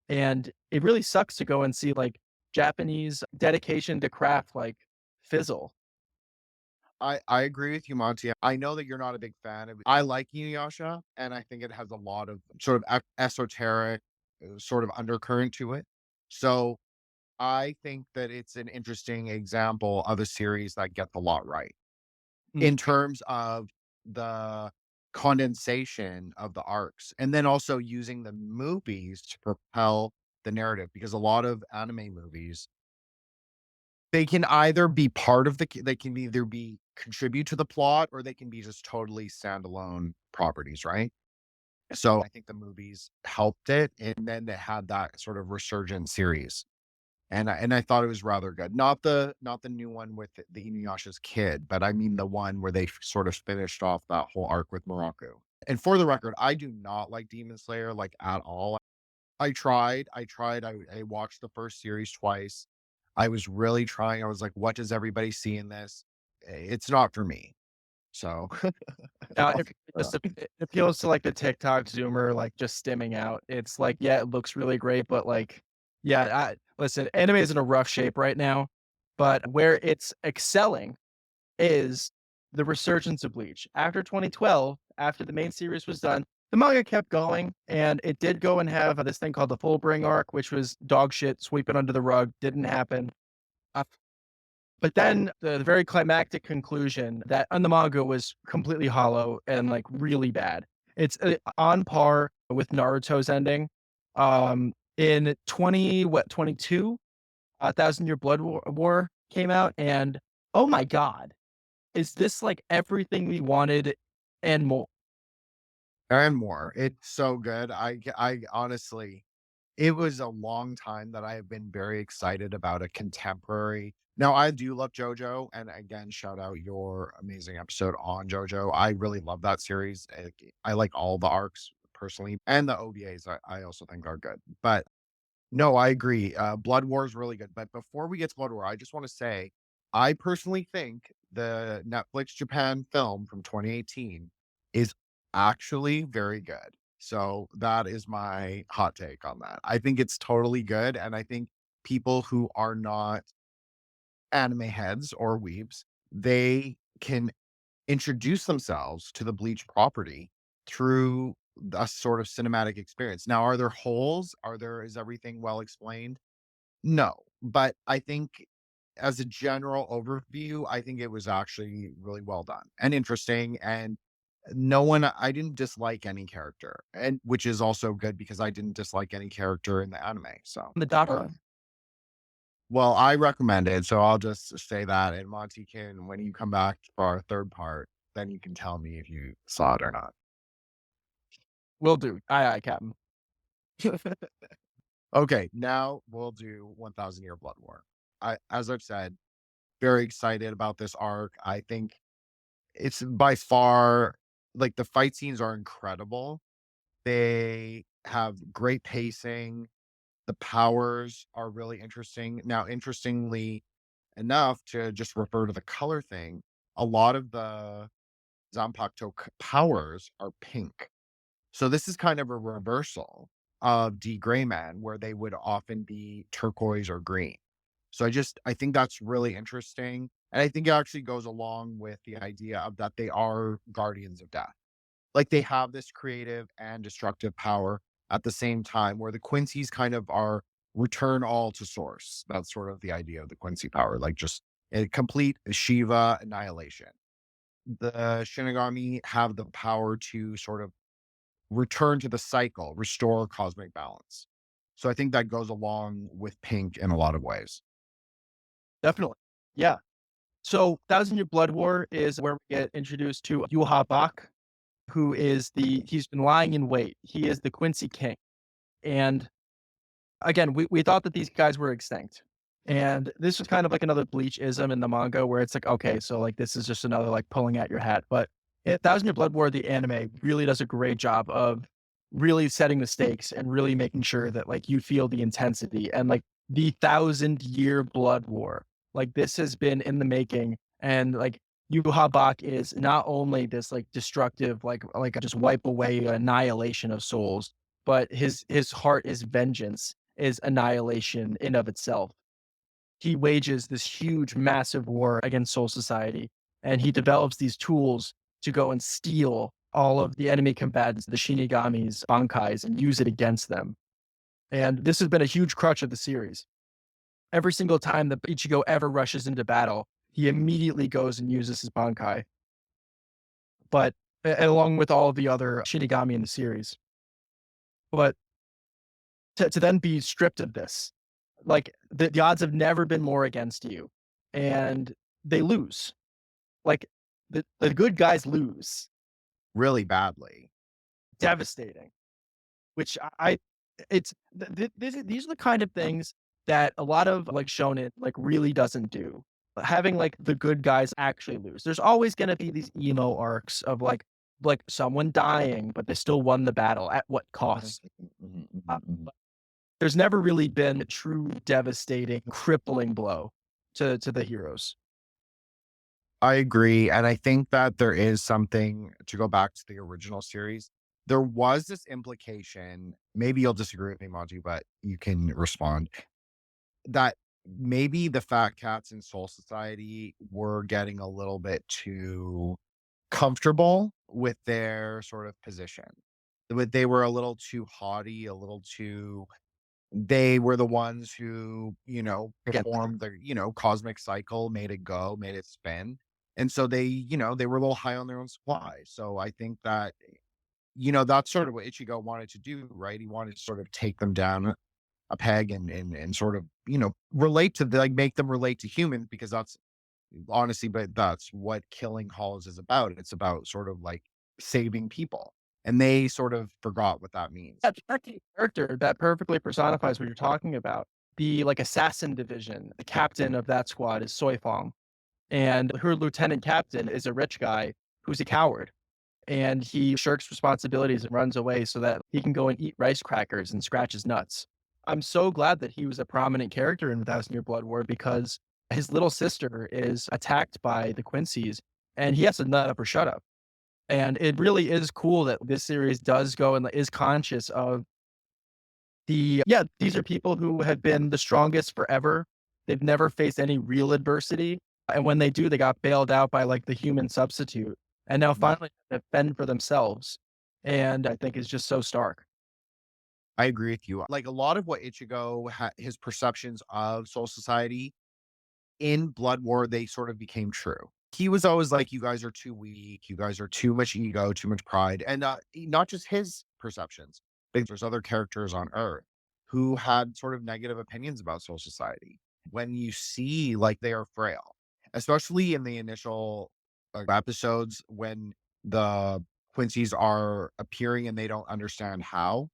And it really sucks to go and see like Japanese dedication to craft like fizzle. I agree with you, Monty. I know that you're not a big fan of. I like Inuyasha, and I think it has a lot of sort of esoteric sort of undercurrent to it. So I think that it's an interesting example of a series that gets a lot right Mm. in terms of the condensation of the arcs, and then also using the movies to propel the narrative, because a lot of anime movies They can either be part of they can either be contribute to the plot, or they can be just totally standalone properties, right? So I think the movies helped it, and then they had that sort of resurgent series. And I thought it was rather good. Not the new one with the Inuyasha's kid, but I mean the one where they sort of finished off that whole arc with Muraku. And for the record, I do not like Demon Slayer, like, at all. I watched the first series twice. I was really trying. I was like, "What does everybody see in this?" It's not for me. So, It appeals to like the TikTok Zoomer, like just stimming out. It's like, yeah, it looks really great, but like, yeah, listen, anime is in a rough shape right now, but where it's excelling is the resurgence of Bleach. After 2012, after the main series was done, the manga kept going, and it did go and have this thing called the Fullbring arc, which was dog shit, sweep it under the rug, didn't happen. Uh, but then the very climactic conclusion that on the manga was completely hollow and like really bad. It's on par with Naruto's ending. In 22, A Thousand Year Blood War came out, and oh my god, is this like everything we wanted and more? and more. It's so good. I honestly, it was a long time that I have been very excited about a contemporary. Now, I do love JoJo, and again, shout out your amazing episode on JoJo. I really love that series. I like all the arcs personally, and the OVAs I also think are good. But no, I agree. Blood War is really good. But before we get to Blood War, I just want to say, I personally think the Netflix Japan film from 2018 is actually very good. So that is my hot take on that. I think it's totally good. And I think people who are not anime heads or weebs, they can introduce themselves to the Bleach property through a sort of cinematic experience. Now, are there holes? Is everything well explained? No, but I think as a general overview, I think it was actually really well done and interesting. And I didn't dislike any character, and which is also good because I didn't dislike any character in the anime. So, The dot. well, I recommend it. So I'll just say that. And Monty can, when you come back for our third part, then you can tell me if you saw it or not. Will do. Aye, Captain. Okay, now we'll do 1000 Year Blood War. As I've said, very excited about this arc. I think it's by far, like, the fight scenes are incredible. They have great pacing. The powers are really interesting. Now, interestingly enough, to just refer to the color thing, a lot of the Zanpakuto powers are pink. So this is kind of a reversal of D Gray Man, where they would often be turquoise or green. So I think that's really interesting. And I think it actually goes along with the idea of that they are guardians of death. Like, they have this creative and destructive power at the same time, where the Quincy's kind of are return all to source. That's sort of the idea of the Quincy power, like just a complete Shiva annihilation. The Shinigami have the power to sort of return to the cycle, restore cosmic balance. So I think that goes along with Pink in a lot of ways. Definitely. Yeah. So Thousand Year Blood War is where we get introduced to Yuha Bak, who is he's been lying in wait. He is the Quincy King. And again, we thought that these guys were extinct. And this was kind of like another Bleach-ism in the manga where it's like, okay, so like this is just another like pulling at your hat. But Thousand Year Blood War, the anime, really does a great job of really setting the stakes and really making sure that like you feel the intensity and like the 1,000-year blood war. Like, this has been in the making, and like Yuha Bak is not only this like destructive, like just wipe away annihilation of souls, but his heart is vengeance, is annihilation in of itself. He wages this huge, massive war against Soul Society, and he develops these tools to go and steal all of the enemy combatants, the Shinigamis, Bankais, and use it against them. And this has been a huge crutch of the series. Every single time that Ichigo ever rushes into battle, he immediately goes and uses his Bankai. But along with all of the other Shinigami in the series. But to then be stripped of this, like the odds have never been more against you. and they lose. Like the good guys lose. really badly. Devastating. Which I it's these are the kind of things that a lot of like shonen like really doesn't do. Having like the good guys actually lose. There's always gonna be these emo arcs of like someone dying, but they still won the battle at what cost? Mhm, mhm, Uh, mhm. but there's never really been a true devastating, crippling blow to the heroes. I agree. And I think that there is something to go back to the original series. There was this implication, maybe you'll disagree with me, Monty, but you can respond, that maybe the Fat Cats in Soul Society were getting a little bit too comfortable with their sort of position. They were a little too haughty, a little too, they were the ones who, Again, performed the, cosmic cycle, made it go, made it spin. And so they, they were a little high on their own supply. So I think that, that's sort of what Ichigo wanted to do, right? He wanted to sort of take them down a peg and sort of, relate to like make them relate to humans, because that's honestly, but that's what Killing Halls is about. It's about sort of like saving people. And they sort of forgot what that means. that character that perfectly personifies what you're talking about. The like assassin division, the captain of that squad is Soifong. And her lieutenant captain is a rich guy who's a coward. And he shirks responsibilities and runs away so that he can go and eat rice crackers and scratch his nuts. I'm so glad that he was a prominent character in 1,000 Year Blood War because his little sister is attacked by the Quincy's and he has to nut up or shut up. And it really is cool that this series does go and is conscious of these are people who have been the strongest forever. They've never faced any real adversity. And when they do, they got bailed out by like the human substitute. And now finally they fend for themselves. And I think is just so stark. I agree with you. Like a lot of what Ichigo his perceptions of Soul Society in Blood War, they sort of became true. He was always like, you guys are too weak. You guys are too much ego, too much pride. And not just his perceptions, but there's other characters on Earth who had sort of negative opinions about Soul Society. When you see like they are frail, especially in the initial episodes when the Quincy's are appearing and they don't understand how,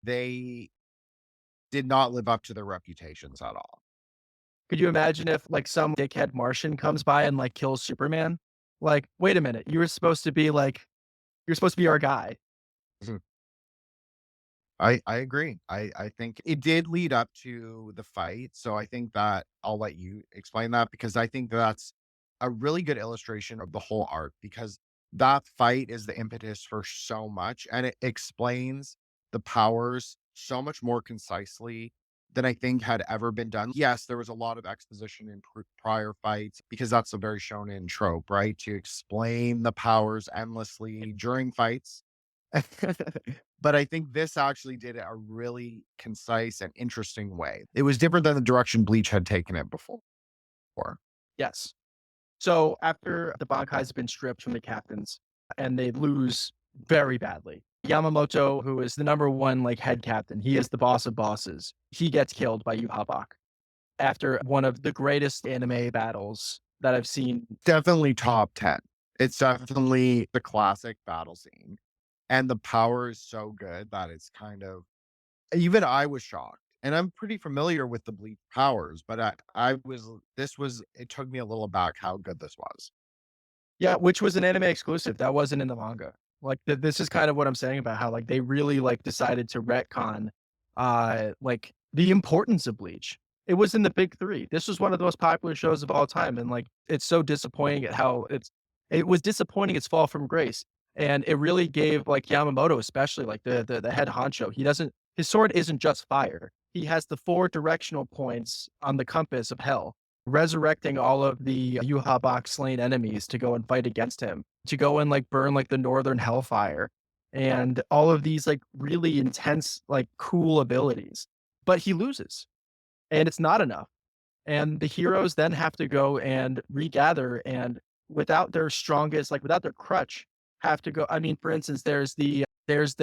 they did not live up to their reputations at all. Could you imagine if like some dickhead Martian comes by and like kills Superman? Like, wait a minute, you're supposed to be our guy. Mhm. I agree. I think it did lead up to the fight. So I think that I'll let you explain that, because I think that's a really good illustration of the whole arc, because that fight is the impetus for so much and it explains the powers so much more concisely than I think had ever been done. Yes, there was a lot of exposition in prior fights, because that's a very shonen trope, right? To explain the powers endlessly during fights. But I think this actually did it a really concise and interesting way. It was different than the direction Bleach had taken it before. Yes. So after the Bankai has been stripped from the captains and they lose very badly, Yamamoto, who is the number one like head captain, he is the boss of bosses. He gets killed by Yuhabak after one of the greatest anime battles that I've seen. Definitely top 10. It's definitely the classic battle scene. And the power is so good that it's kind of, even I was shocked. And I'm pretty familiar with the Bleach powers, but it took me a little aback how good this was. Yeah, which was an anime exclusive. That wasn't in the manga. Like this is kind of what I'm saying about how like they really like decided to retcon like the importance of Bleach. It was in the big three. This was one of the most popular shows of all time. And like it's so disappointing at how it was disappointing its fall from grace. And it really gave like Yamamoto, especially like the head honcho, his sword isn't just fire. He has the 4 directional points on the compass of hell, resurrecting all of the Yuhabak slain enemies to go and fight against him, to go and like burn like the northern hellfire and all of these like really intense, like cool abilities. But he loses and it's not enough. And the heroes then have to go and regather and without their strongest, like without their crutch, have to go. I mean, for instance, there's the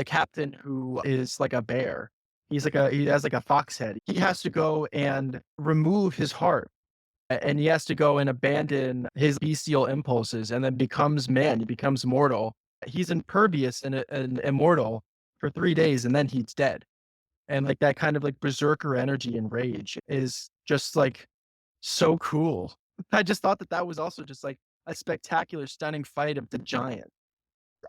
captain who is like a bear. He has like a fox head. He has to go and remove his heart and he has to go and abandon his bestial impulses and then becomes man. He becomes mortal. He's impervious and immortal for 3 days, and then he's dead. And like that kind of like berserker energy and rage is just like so cool. I just thought that that was also just like a spectacular, stunning fight of the giant.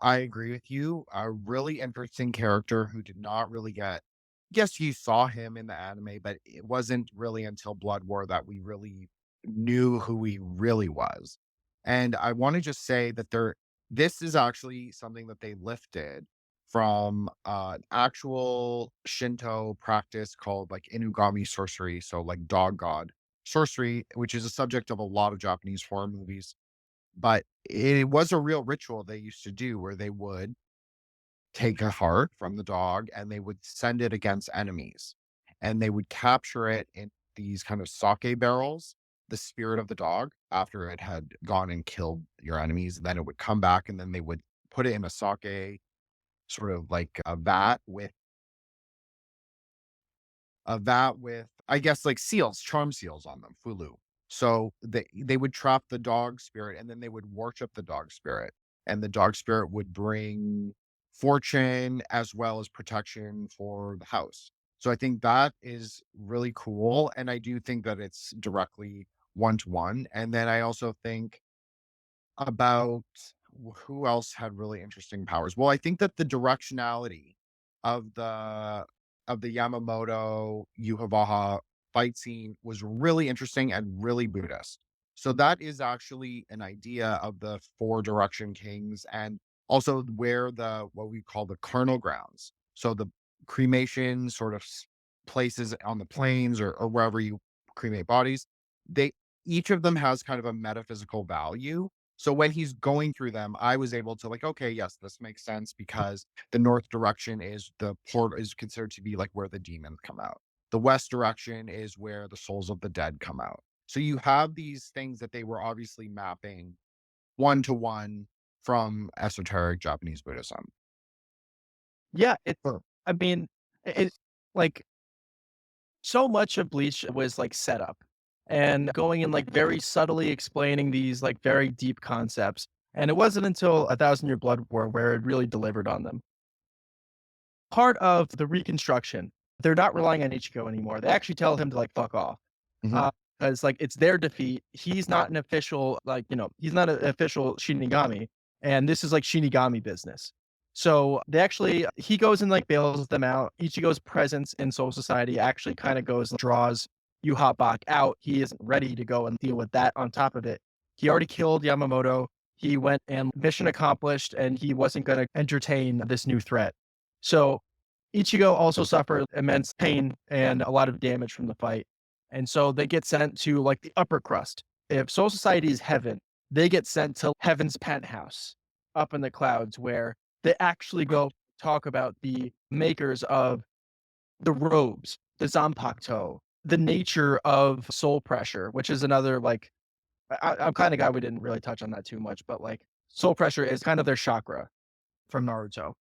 I agree with you. A really interesting character who did not really get, yes, you saw him in the anime, but it wasn't really until Blood War that we really knew who he really was. And I want to just say that this is actually something that they lifted from an actual Shinto practice called like Inugami sorcery. So like dog god sorcery, which is a subject of a lot of Japanese horror movies. But it was a real ritual they used to do where they would take a heart from the dog and they would send it against enemies. And they would capture it in these kind of sake barrels, the spirit of the dog, after it had gone and killed your enemies. Then it would come back and then they would put it in a sake, sort of like a vat with, I guess, like seals, charm seals on them, fulu. So they would trap the dog spirit and then they would worship the dog spirit. And the dog spirit would bring fortune as well as protection for the house. So I think that is really cool. And I do think that it's directly one to one. And then I also think about who else had really interesting powers. Well, I think that the directionality of the Yamamoto Yuhavaha fight scene was really interesting and really Buddhist. So that is actually an idea of the four direction kings and also where the what we call the carnal grounds. So the cremation sort of places on the plains or wherever you cremate bodies, they each of them has kind of a metaphysical value. So when he's going through them, I was able to like, okay, yes, this makes sense because the north direction is the port is considered to be like where the demons come out. The west direction is where the souls of the dead come out. So you have these things that they were obviously mapping one to one from esoteric Japanese Buddhism. Yeah, it. Sure. I mean, it like so much of Bleach was like set up and going and like very subtly explaining these like very deep concepts. And it wasn't until A Thousand Year Blood War where it really delivered on them. Part of the reconstruction, they're not relying on Ichigo anymore. They actually tell him to like fuck off. Mhm. Because like it's their defeat. He's not an official, like, he's not an official Shinigami. And this is like Shinigami business. So they actually he goes and like bails them out. Ichigo's presence in Soul Society actually kind of goes draws Yuha Bach out. He isn't ready to go and deal with that on top of it. He already killed Yamamoto. He went and mission accomplished, and he wasn't going to entertain this new threat. So Ichigo also suffered immense pain and a lot of damage from the fight. And so they get sent to like the upper crust. If Soul Society is heaven, they get sent to heaven's penthouse up in the clouds where they actually go talk about the makers of the robes, the Zanpakuto, the nature of soul pressure, which is another like I'm kind of guy we didn't really touch on that too much, but like soul pressure is kind of their chakra from Naruto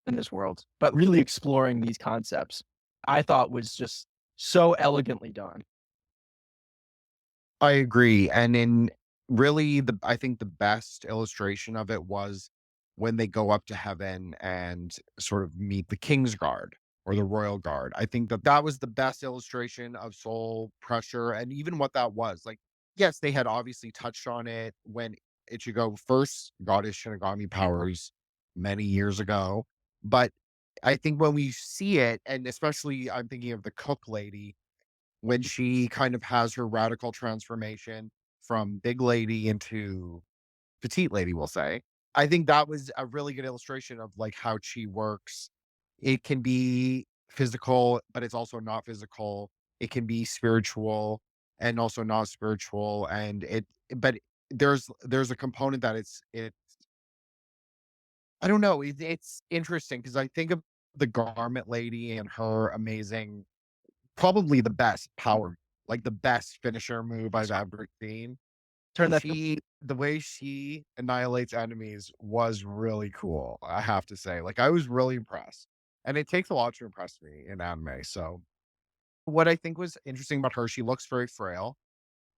in this world, but really exploring these concepts, I thought was just so elegantly done. I agree. And in really I think the best illustration of it was when they go up to heaven and sort of meet the King's Guard or the Royal Guard. I think that that was the best illustration of soul pressure and even what that was. Like, yes, they had obviously touched on it when Ichigo first got his Shinigami powers many years ago. But I think when we see it, and especially I'm thinking of the cook lady when she kind of has her radical transformation from big lady into petite lady, we'll say. I think that was a really good illustration of like how chi works. It can be physical, but it's also not physical. It can be spiritual and also not spiritual. But there's a component that I don't know. It's interesting because I think of the garment lady and her amazing probably the best power, like the best finisher move I've ever seen. Turn that The way she annihilates enemies was really cool, I have to say. Like, I was really impressed, and it takes a lot to impress me in anime, so what I think was interesting about her, she looks very frail,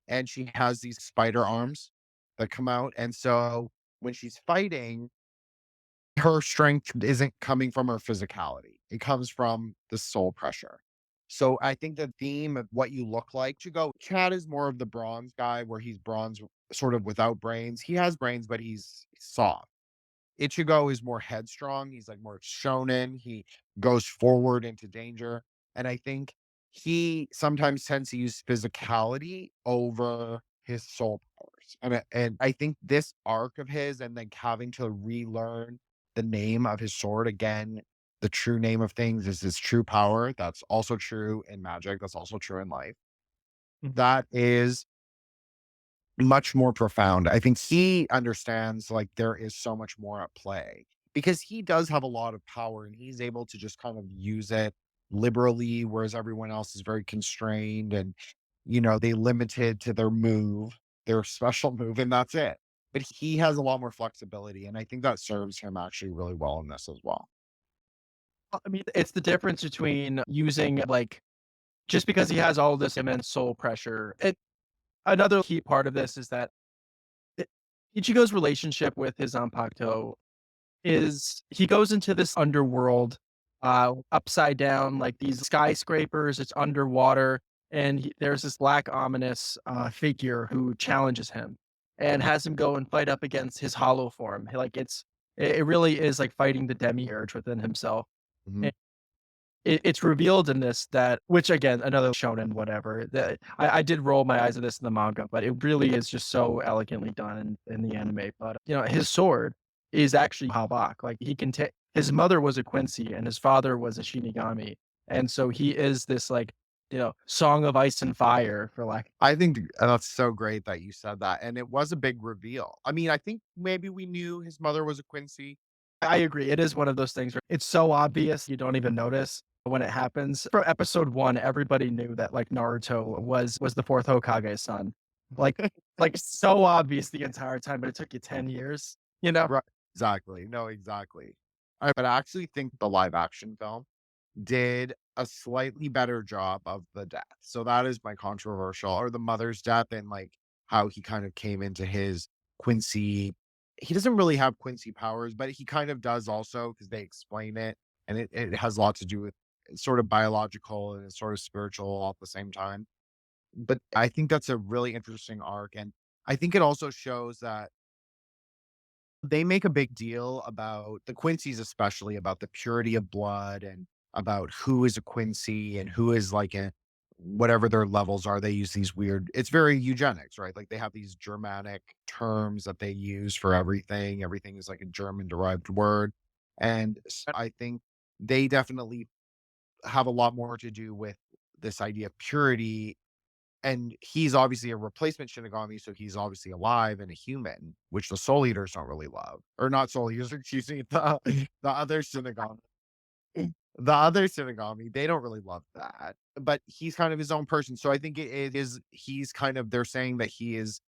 and she has these spider arms that come out. And so when she's fighting, her strength isn't coming from her physicality. It comes from the soul pressure. So I think the theme of what you look like to go, Chad is more of the bronze guy where he's bronze sort of without brains. He has brains, but he's soft. Ichigo is more headstrong. He's like more shonen. He goes forward into danger. And I think he sometimes tends to use physicality over his soul powers. And I think this arc of his and like having to relearn the name of his sword again, the true name of things is his true power. That's also true in magic. That's also true in life. Mhm. That is much more profound. I think he understands like there is so much more at play because he does have a lot of power and he's able to just kind of use it liberally, whereas everyone else is very constrained and, they limited to their move, their special move, and that's it. But he has a lot more flexibility. And I think that serves him actually really well in this as well. I mean, it's the difference between using like just because he has all this immense soul pressure. Another key part of this is that I Ichigo's relationship with his Zanpakuto is he goes into this underworld, upside down, like these skyscrapers, it's underwater, and there's this black ominous, figure who challenges him and has him go and fight up against his hollow form. Like, it really is like fighting the demiurge within himself. Mhm. It's revealed in this that which again, another shonen whatever, that I did roll my eyes at this in the manga, but it really is just so elegantly done in the anime, but, his sword is actually Habak, like, he can take his mother was a Quincy and his father was a Shinigami, and so he is this, like, song of ice and fire for like I think that's so great that you said that. And it was a big reveal. I mean, I think maybe we knew his mother was a Quincy. I agree, it is one of those things where it's so obvious you don't even notice when it happens. From episode 1, everybody knew that, like, Naruto was the 4th Hokage's son. Like like, so obvious the entire time, but it took you 10 years, you know? Right. Exactly. No, exactly. But I actually think the live action film did a slightly better job of the death. So that is my controversial or the mother's death and like how he kind of came into his Quincy. He doesn't really have Quincy powers, but he kind of does also because they explain it. And it has a lot to do with it's sort of biological and it's sort of spiritual all at the same time. But I think that's a really interesting arc. And I think it also shows that they make a big deal about the Quincy's, especially about the purity of blood and about who is a Quincy and who is like a whatever their levels are. They use these weird, it's very eugenics, right? Like they have these Germanic terms that they use for everything. Everything is like a German derived word. And I think they definitely have a lot more to do with this idea of purity, and he's obviously a replacement Shinigami, so he's obviously alive and a human, which the Soul Eaters don't really love. Or not Soul Eaters, excuse me, the other Shinigami. The other Shinigami, they don't really love that. But he's kind of his own person. So I think it is he's kind of they're saying that he is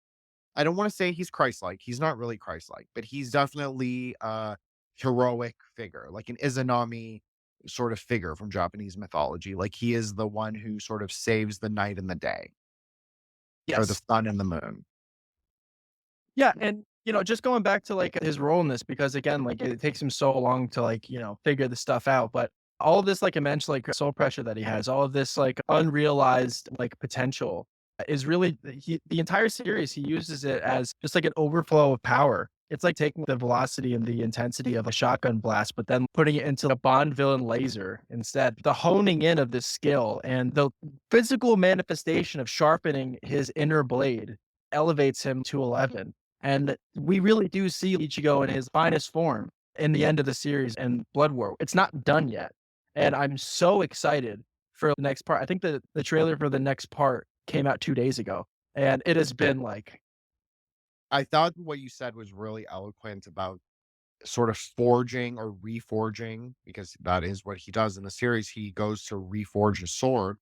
I don't want to say he's Christ-like. He's not really Christ-like, but he's definitely a heroic figure, like an Izanami sort of figure from Japanese mythology. Like he is the one who sort of saves the night and the day or the Yes. sun and the moon. Yeah, and, just going back to, like, his role in this because, again, like, it takes him so long to, like, figure this stuff out, but all of this, like, immense, like, soul pressure that he has, all of this, like, unrealized, like, potential is really the entire series, he uses it as just, like, an overflow of power. It's like taking the velocity and the intensity of a shotgun blast, but then putting it into a Bond villain laser instead. The honing in of this skill and the physical manifestation of sharpening his inner blade elevates him to 11. And we really do see Ichigo in his finest form in the end of the series and Blood War. It's not done yet. And I'm so excited for the next part. I think the trailer for the next part came out 2 days ago. And it has been like, I thought what you said was really eloquent about sort of forging or reforging, because that is what he does in the series. He goes to reforge a sword.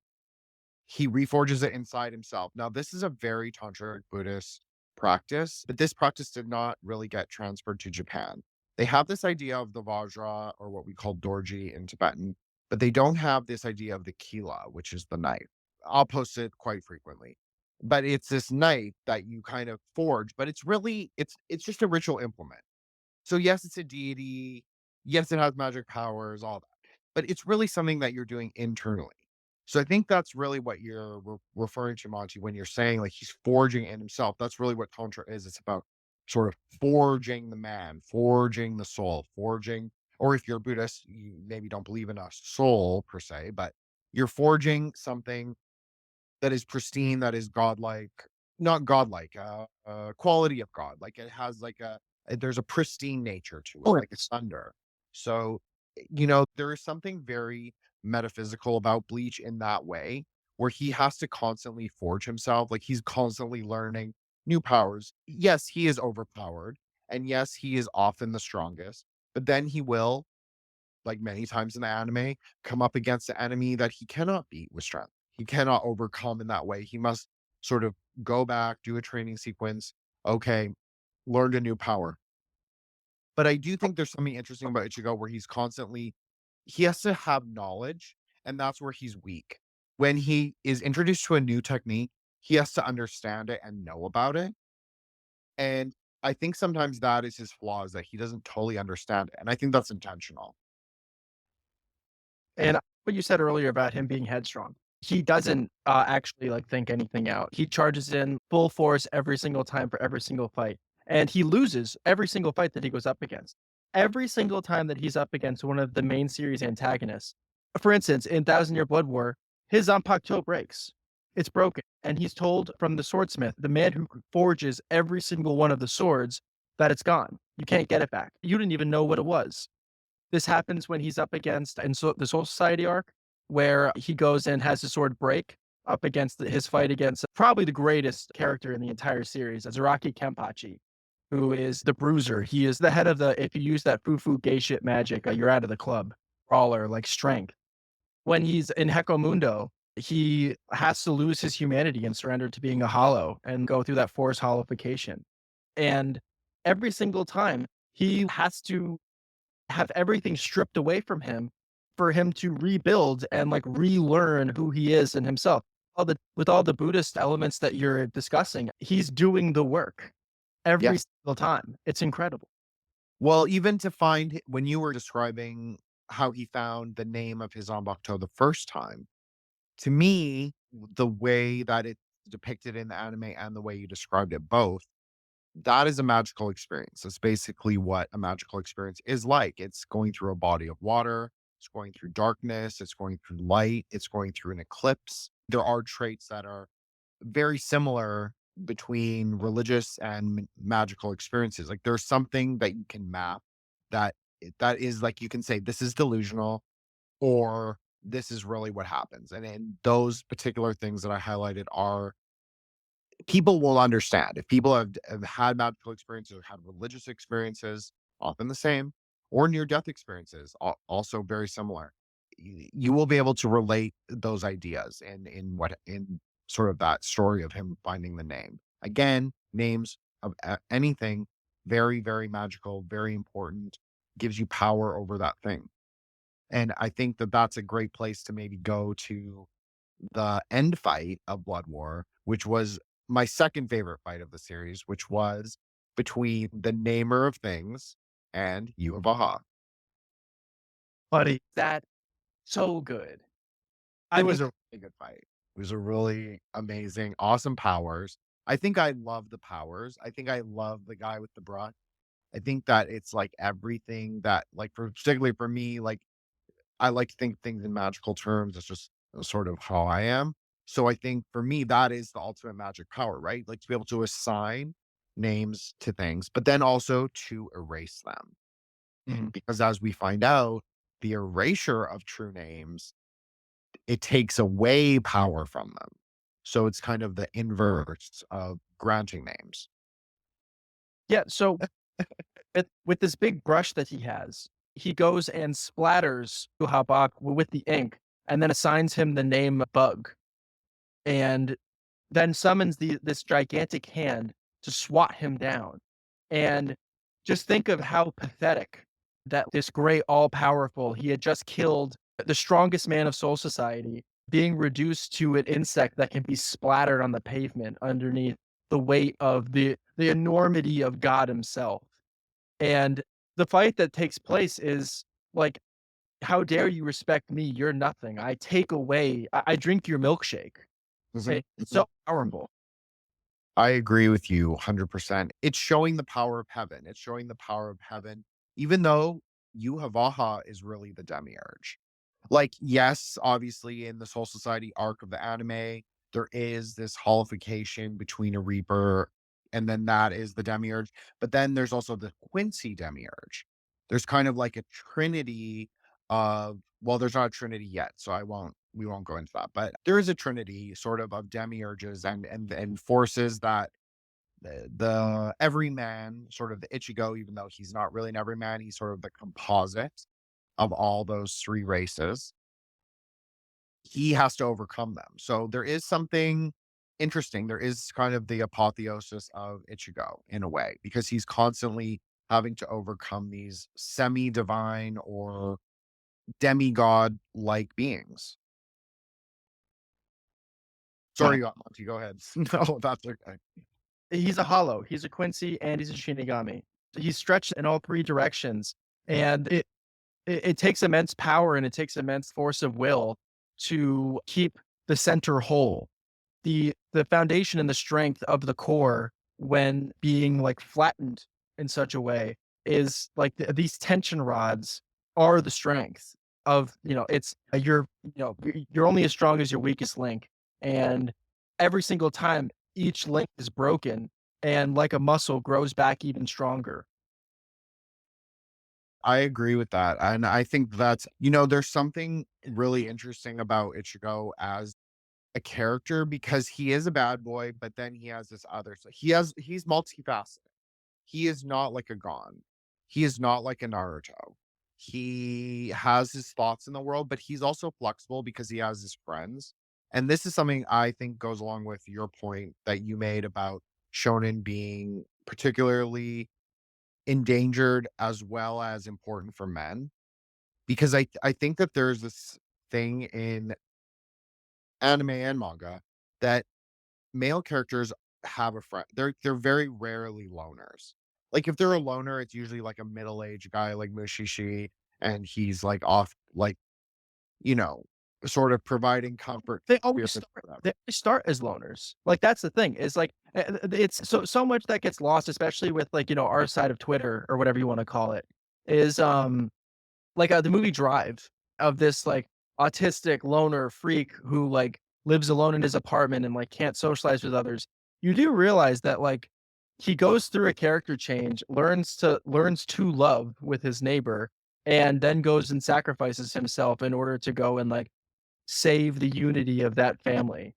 He reforges it inside himself. Now, this is a very tantric Buddhist practice, but this practice did not really get transferred to Japan. They have this idea of the Vajra or what we call Dorji in Tibetan, but they don't have this idea of the Kila, which is the knife. I'll post it quite frequently. but it's this knife that you kind of forge, but it's really it's just a ritual implement. So yes, it's a deity. Yes, it has magic powers, all that. But it's really something that you're doing internally. So I think that's really what you're referring to, Monty, when you're saying like he's forging in himself. That's really what Tantra is. It's about sort of forging the man, forging the soul, forging, or if you're Buddhist, you maybe don't believe in a soul per se, but you're forging something that is pristine, that is godlike, not godlike, quality of God. Like it has like there's a pristine nature to it, Sure. like it's thunder. So, there is something very metaphysical about Bleach in that way, where he has to constantly forge himself. Like he's constantly learning new powers. Yes, he is overpowered. And yes, he is often the strongest, but then he will, like many times in the anime, come up against an enemy that he cannot beat with strength. He cannot overcome in that way. He must sort of go back, do a training sequence. Okay, learned a new power. But I do think there's something interesting about Ichigo where he has to have knowledge, and that's where he's weak. When he is introduced to a new technique, he has to understand it and know about it. And I think sometimes that is his flaw, is that he doesn't totally understand it. And I think that's intentional. And what you said earlier about him being headstrong, he doesn't actually like think anything out. He charges in full force every single time for every single fight, and he loses every single fight that he goes up against. Every single time that he's up against one of the main series antagonists, for instance, in Thousand Year Blood War, his Zanpakuto breaks. It's broken, and he's told from the swordsmith, the man who forges every single one of the swords, that it's gone. You can't get it back. You didn't even know what it was. This happens when he's up against and so the Soul Society arc, where he goes and has his sword break up against his fight against probably the greatest character in the entire series, Azaraki Kenpachi, who is the bruiser. He is the head of the, if you use that foo-foo gay shit magic, you're out of the club, brawler, like strength. When he's in Hekomundo, he has to lose his humanity and surrender to being a hollow and go through that forced hollowification. And every single time, he has to have everything stripped away from him for him to rebuild and like relearn who he is and himself. With all the Buddhist elements that you're discussing, he's doing the work every Yes. single time. It's incredible. Well, even to find when you were describing how he found the name of his Zanbakuto the first time, to me, the way that it's depicted in the anime and the way you described it both, that is a magical experience. That's basically what a magical experience is like. It's going through a body of water, it's going through darkness, it's going through light, it's going through an eclipse. There are traits that are very similar between religious and magical experiences. Like there's something that you can map that that is like you can say this is delusional or this is really what happens. And those particular things that I highlighted are people will understand. If people have had magical experiences or had religious experiences, often the same, or near death experiences, also very similar, you will be able to relate those ideas in sort of that story of him finding the name. Again, names of anything, very, very magical, very important, gives you power over that thing. And I think that that's a great place to maybe go to the end fight of Blood War, which was my second favorite fight of the series, which was between the Namer of Things and Yuavaha. Buddy, that so good. It was a really good fight. It was a really amazing, awesome powers. I think I love the powers. I think I love the guy with the brush. I think that it's like everything that, like, particularly for me, like I like to think things in magical terms. It's just sort of how I am. So I think for me, that is the ultimate magic power, right? Like to be able to assign names to things, but then also to erase them. Mhm. Because as we find out, the erasure of true names, it takes away power from them. So it's kind of the inverse of granting names. Yeah, so with this big brush that he goes and splatters Uhabak with the ink and then assigns him the name Bug and then summons this gigantic hand to swat him down. And just think of how pathetic that this great all powerful, he had just killed the strongest man of Soul Society, being reduced to an insect that can be splattered on the pavement underneath the weight of the enormity of God himself. And the fight that takes place is like, how dare you respect me? You're nothing. I take away, I drink your milkshake. Mhm, It's mhm. so powerful. I agree with you 100%. It's showing the power of heaven. It's showing the power of heaven, even though Yuhavaha is really the demiurge. Like, yes, obviously in the Soul Society arc of the anime, there is this holification between a Reaper, and then that is the demiurge. But then there's also the Quincy demiurge. There's kind of like a trinity of, well, there's not a trinity yet, so we won't go into that. But there is a trinity sort of demiurges and forces that the everyman, sort of the Ichigo, even though he's not really an everyman, he's sort of the composite of all those three races. He has to overcome them. So there is something interesting. There is kind of the apotheosis of Ichigo in a way, because he's constantly having to overcome these semi-divine or demigod-like beings. Huh. Sorry, Monty, go ahead. No, that's okay. He's a hollow. He's a Quincy and he's a Shinigami. He's stretched in all three directions, and it takes immense power and it takes immense force of will to keep the center whole. The foundation and the strength of the core when being like flattened in such a way is like these tension rods are the strength of, it's you're only as strong as your weakest link. And every single time each link is broken and like a muscle grows back even stronger. I agree with that. And I think that's, there's something really interesting about Ichigo as a character, because he is a bad boy, but then he has this other, so he's multifaceted. He is not like a Gon. He is not like a Naruto. He has his thoughts in the world, but he's also flexible because he has his friends. And this is something I think goes along with your point that you made about shonen being particularly endangered as well as important for men. Because I think that there's this thing in anime and manga that male characters have a friend. They're very rarely loners. Like if they're a loner, it's usually like a middle-aged guy like Mushishi, and he's like off, like, you know, sort of providing comfort. They always start they always start as loners. Like, that's the thing, is like, it's so much that gets lost, especially with, like, our side of Twitter or whatever you wanna call it, is, like, the movie Drive, of this, like, autistic loner freak who, like, lives alone in his apartment and, like, can't socialize with others. You do realize that, like, he goes through a character change, learns to love with his neighbor, and then goes and sacrifices himself in order to go and, like, save the unity of that family.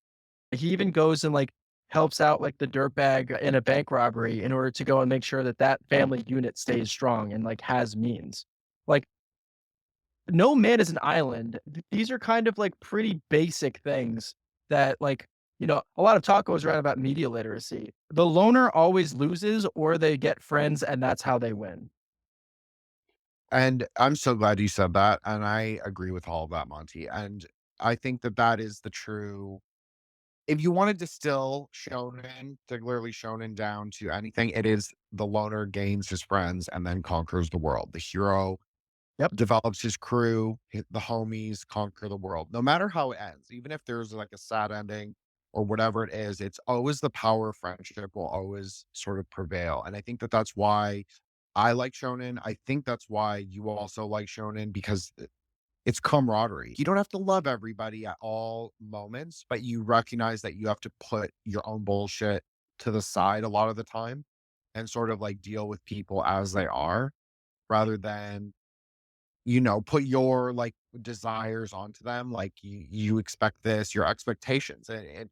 He even goes and, like, helps out, like, the dirtbag in a bank robbery in order to go and make sure that that family unit stays strong and, like, has means. Like, no man is an island. These are kind of, like, pretty basic things that, like, a lot of talk goes around about media literacy. The loner always loses, or they get friends, and that's how they win. And I'm so glad you said that, and I agree with all of that, Monty. And I think that that is the true. If you want to distill shonen, particularly shonen, down to anything, it is the loner gains his friends and then conquers the world. The hero Yep. develops his crew, the homies conquer the world. No matter how it ends, even if there's like a sad ending or whatever it is, it's always the power of friendship will always sort of prevail. And I think that that's why I like shonen. I think that's why you also like shonen, because it's camaraderie. You don't have to love everybody at all moments, but you recognize that you have to put your own bullshit to the side a lot of the time and sort of like deal with people as they are, rather than, put your like desires onto them. Like you expect this, your expectations. And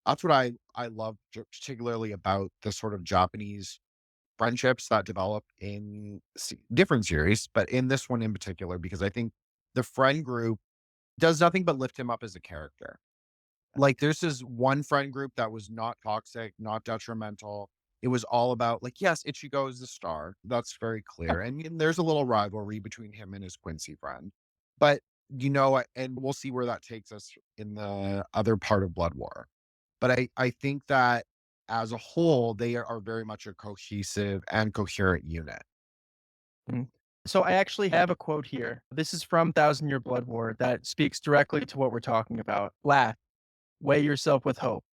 that's what I love particularly about the sort of Japanese friendships that develop in different series, but in this one in particular, because I think the friend group does nothing but lift him up as a character. Like there's this one friend group that was not toxic, not detrimental. It was all about, like, yes, Ichigo is the star. That's very clear. And there's a little rivalry between him and his Quincy friend. But and we'll see where that takes us in the other part of Blood War. But I think that as a whole, they are very much a cohesive and coherent unit. Mhm. So I actually have a quote here. This is from Thousand Year Blood War that speaks directly to what we're talking about. Laugh, weigh yourself with hope,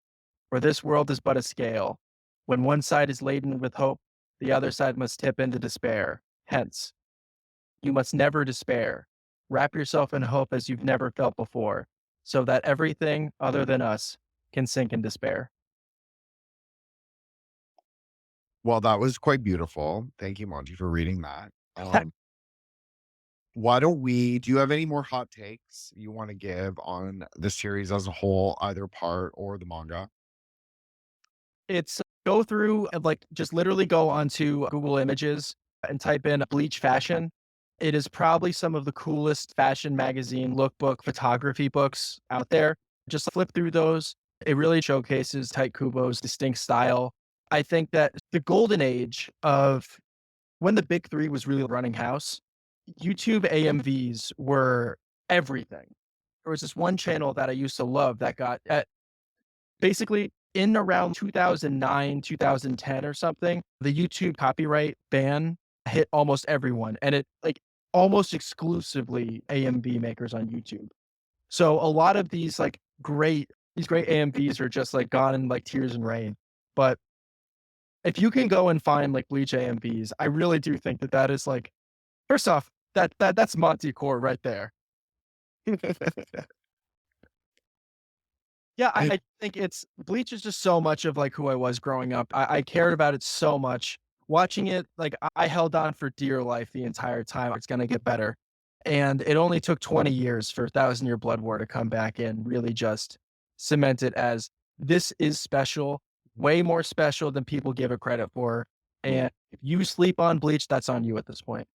for this world is but a scale. When one side is laden with hope, the other side must tip into despair. Hence, you must never despair. Wrap yourself in hope as you've never felt before, so that everything other than us can sink in despair. Well, that was quite beautiful. Thank you, Monty, for reading that. Why don't do you have any more hot takes you want to give on the series as a whole, either part or the manga? It's go through and like just literally go onto Google Images and type in Bleach fashion. It is probably some of the coolest fashion magazine lookbook photography books out there. Just flip through those. It really showcases Tite Kubo's distinct style. I think that the golden age of when the big three was really running house, YouTube AMVs were everything. There was this one channel that I used to love that got at basically in around 2009, 2010 or something, the YouTube copyright ban hit almost everyone, and it like almost exclusively AMV makers on YouTube. So a lot of these great AMVs are just like gone in like tears and rain. But if you can go and find like Bleach AMVs, I really do think that that is like first off, that's Monty core right there. Yeah, I think it's Bleach is just so much of like who I was growing up. I cared about it so much. Watching it, like I held on for dear life the entire time. It's gonna get better. And it only took 20 years for Thousand Year Blood War to come back and really just cement it as this is special, way more special than people give it credit for. And if you sleep on Bleach, that's on you at this point.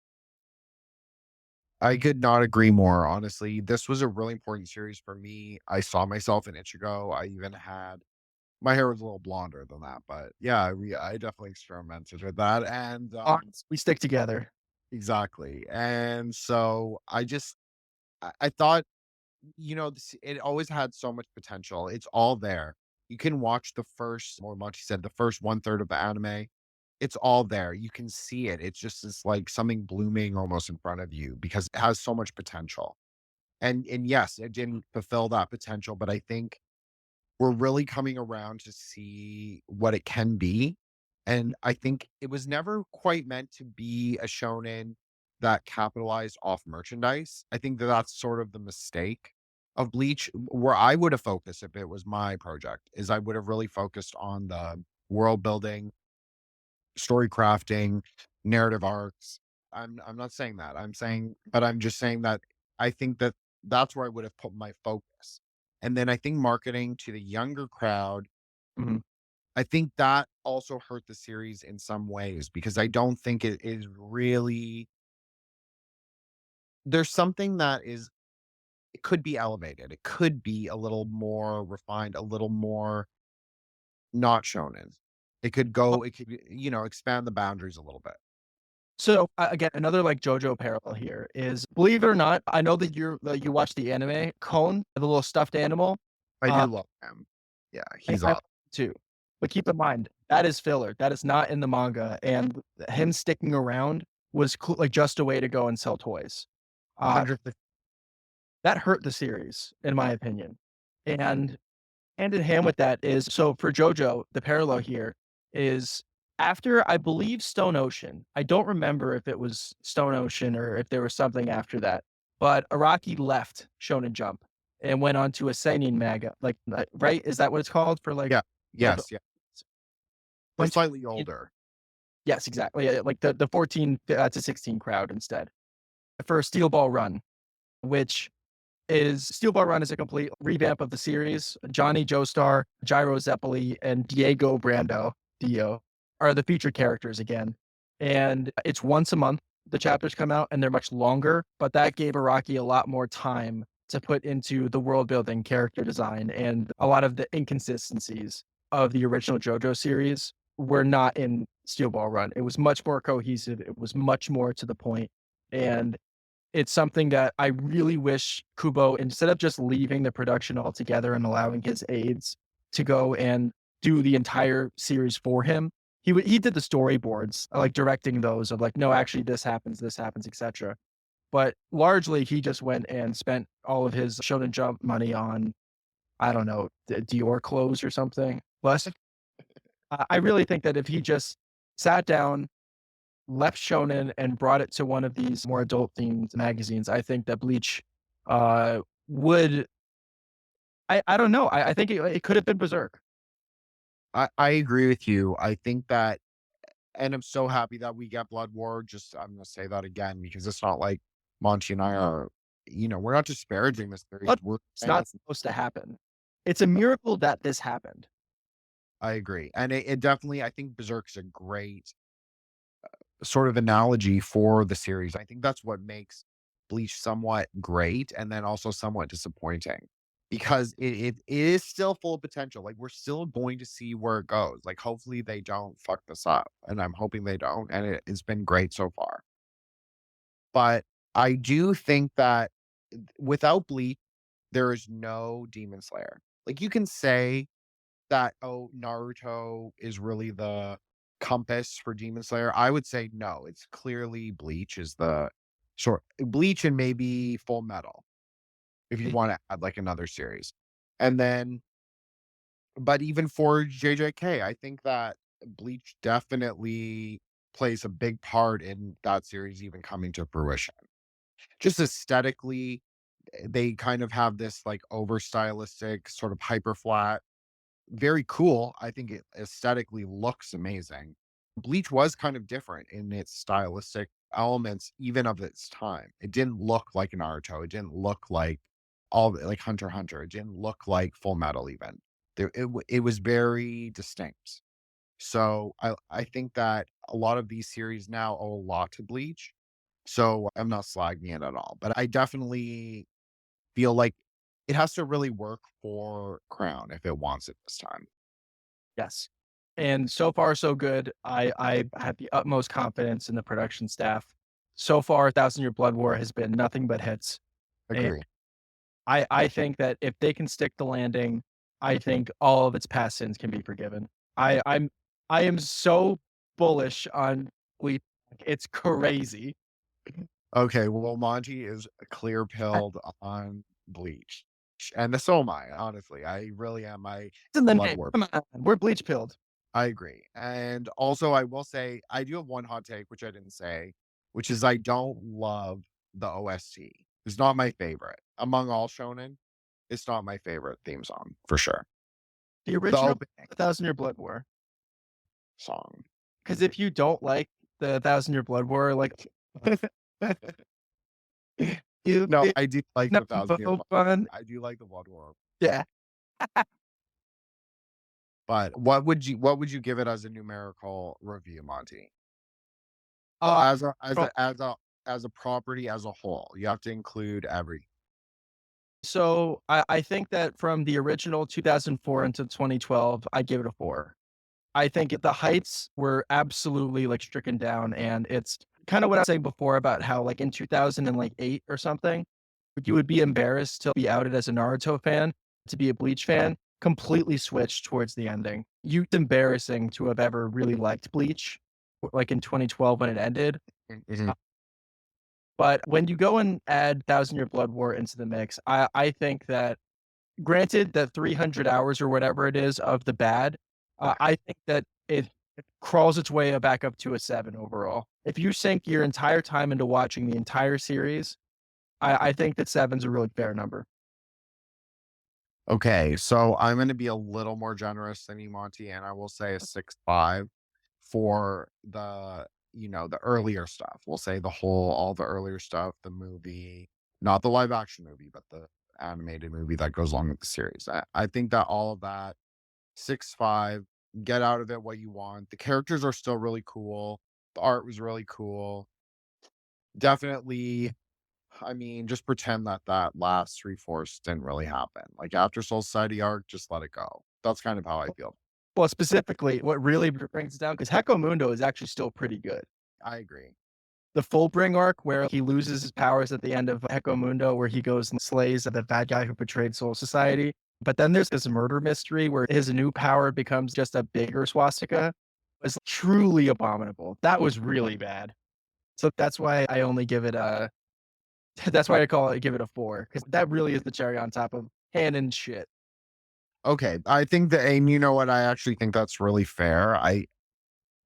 I could not agree more, honestly. This was a really important series for me. I saw myself in Ichigo. I even had my hair was a little blonder than that, but yeah, I definitely experimented with that. And We stick together. exactly. And so I thought, it always had so much potential. It's all there. You can watch the first, or Monty said, the first one third of the anime. It's all there. You can see it. It's just this like something blooming almost in front of you because it has so much potential. And yes, it didn't fulfill that potential, but I think we're really coming around to see what it can be. And I think it was never quite meant to be a shonen that capitalized off merchandise. I think that that's sort of the mistake of Bleach. Where I would have focused if it was my project is I would have really focused on the world building, story crafting, narrative arcs. I'm not saying that. I'm just saying that I think that that's where I would have put my focus. And then I think marketing to the younger crowd, Mhm. I think that also hurt the series in some ways because I don't think it is really there's something that is it could be elevated. It could be a little more refined, a little more not shonen. It could, expand the boundaries a little bit. So again, another like JoJo parallel here is believe it or not, I know that you watch the anime Cone, the little stuffed animal. I Uh, do love him. Yeah, he's I awesome. too. But keep in mind, that is filler. That is not in the manga. And him sticking around was like just a way to go and sell toys. Uh, 100%. that hurt the series, in my opinion. And hand in hand with that is so for JoJo, the parallel here is after I believe Stone Ocean. I don't remember if it was Stone Ocean or if there was something after that. But Araki left Shonen Jump and went on to a seinen manga, right? Is that what it's called for like Yeah. world? Yes, yeah. For Went to, slightly older. yes, exactly. Yeah, like the 14 to 16 crowd instead for Steel Ball Run, which is Steel Ball Run is a complete revamp of the series. Johnny Joestar, Gyro Zeppeli, and Diego Brando, Dio, are the featured characters again. And it's once a month the chapters come out, and they're much longer, but that gave Araki a lot more time to put into the world building, character design, and a lot of the inconsistencies of the original JoJo series were not in Steel Ball Run. It was much more cohesive. It was much more to the point. And it's something that I really wish Kubo, instead of just leaving the production altogether and allowing his aides to go and do the entire series for him, he did the storyboards, like directing those of like, no, actually this happens, etc. But largely, he just went and spent all of his Shonen Jump money on, I don't know, Dior clothes or something. Plus, I really think that if he just sat down, left Shonen, and brought it to one of these more adult themed magazines, I think that Bleach would. I don't know. I think it could have been Berserk. I agree with you. I think that, and I'm so happy that we get Blood War. Just, I'm going to say that again, because it's not like Monty and I are, we're not disparaging this series. But We're it's saying not supposed to happen. It's a miracle that this happened. I agree. And it definitely, I think Berserk is a great sort of analogy for the series. I think that's what makes Bleach somewhat great and then also somewhat disappointing, because it is still full of potential. Like, we're still going to see where it goes. Like, hopefully they don't fuck this up, and I'm hoping they don't. And it's been great so far. But I do think that without Bleach, there is no Demon Slayer. Like, you can say that, oh, Naruto is really the compass for Demon Slayer. I would say no, it's clearly Bleach is the Bleach and maybe Full Metal, if you want to add like another series. And then, but even for JJK, I think that Bleach definitely plays a big part in that series even coming to fruition. Just aesthetically, they kind of have this like over stylistic, sort of hyper flat, very cool. I think it aesthetically looks amazing. Bleach was kind of different in its stylistic elements, even of its time. It didn't look like Naruto. It didn't look like like HunterxHunter. It didn't look like Full Metal even. It was very distinct. So I think that a lot of these series now owe a lot to Bleach. So I'm not slagging it at all, but I definitely feel like it has to really work for Crown if it wants it this time. Yes. And so far, so good. I have the utmost confidence in the production staff. So far, Thousand Year Blood War has been nothing but hits. And Agree. I think that if they can stick the landing, I think all of its past sins can be forgiven. I am so bullish on Bleach. It's crazy. Okay, well, Monty is clear I- pilled on Bleach. And so am I, honestly. I really am. It's in the Blood name. War. Come on, we're Bleach pilled. I agree. And also, I will say, I do have one hot take, which I didn't say, which is I don't love the OST. It's not my favorite. Among all shonen, it's not my favorite theme song, for sure. The The original opening Thousand Year Blood War. song. Because if you don't like the Thousand Year Blood War, like you No, did I do like the Thousand Year no Blood. fun. I do like the Blood War. Yeah. But what would you give it as a numerical review, Monty? Uh, As a property as a whole. You have to include every. so I think that from the original 2004 into 2012, I give it a 4. I think the heights were absolutely like stricken down, and it's kind of what I was saying before about how like in 2008 or something, you would be embarrassed to be outed as a Naruto fan, to be a Bleach fan, completely switched towards the ending. It's embarrassing to have ever really liked Bleach, like in 2012 when it ended. Mhm. But when you go and add Thousand Year Blood War into the mix, I think that, granted that 300 hours or whatever it is of the bad, I think that it crawls its way back up to a 7 overall. If you sink your entire time into watching the entire series, I think that 7's a really fair number. Okay, so I'm going to be a little more generous than you, Monty, and I will say a 6.5 for the earlier stuff. We'll say all the earlier stuff, the movie, not the live action movie, but the animated movie that goes along with the series. I think that all of that, 6.5, get out of it what you want. The characters are still really cool. The art was really cool. Definitely, I mean, just pretend that last 3/4 didn't really happen. Like, after Soul Society arc, just let it go. That's kind of how I feel. Well, specifically, what really brings it down, because Hecko Mundo is actually still pretty good. I agree. the Fullbring arc where he loses his powers at the end of Echo Mundo, where he goes and slays the bad guy who betrayed Soul Society. But then there's this murder mystery where his new power becomes just a bigger swastika. It's truly abominable. That was really bad. So that's why I only give it a, that's why I give it a 4, because that really is the cherry on top of canon shit. Okay. I think that, and you know what? I actually think that's really fair.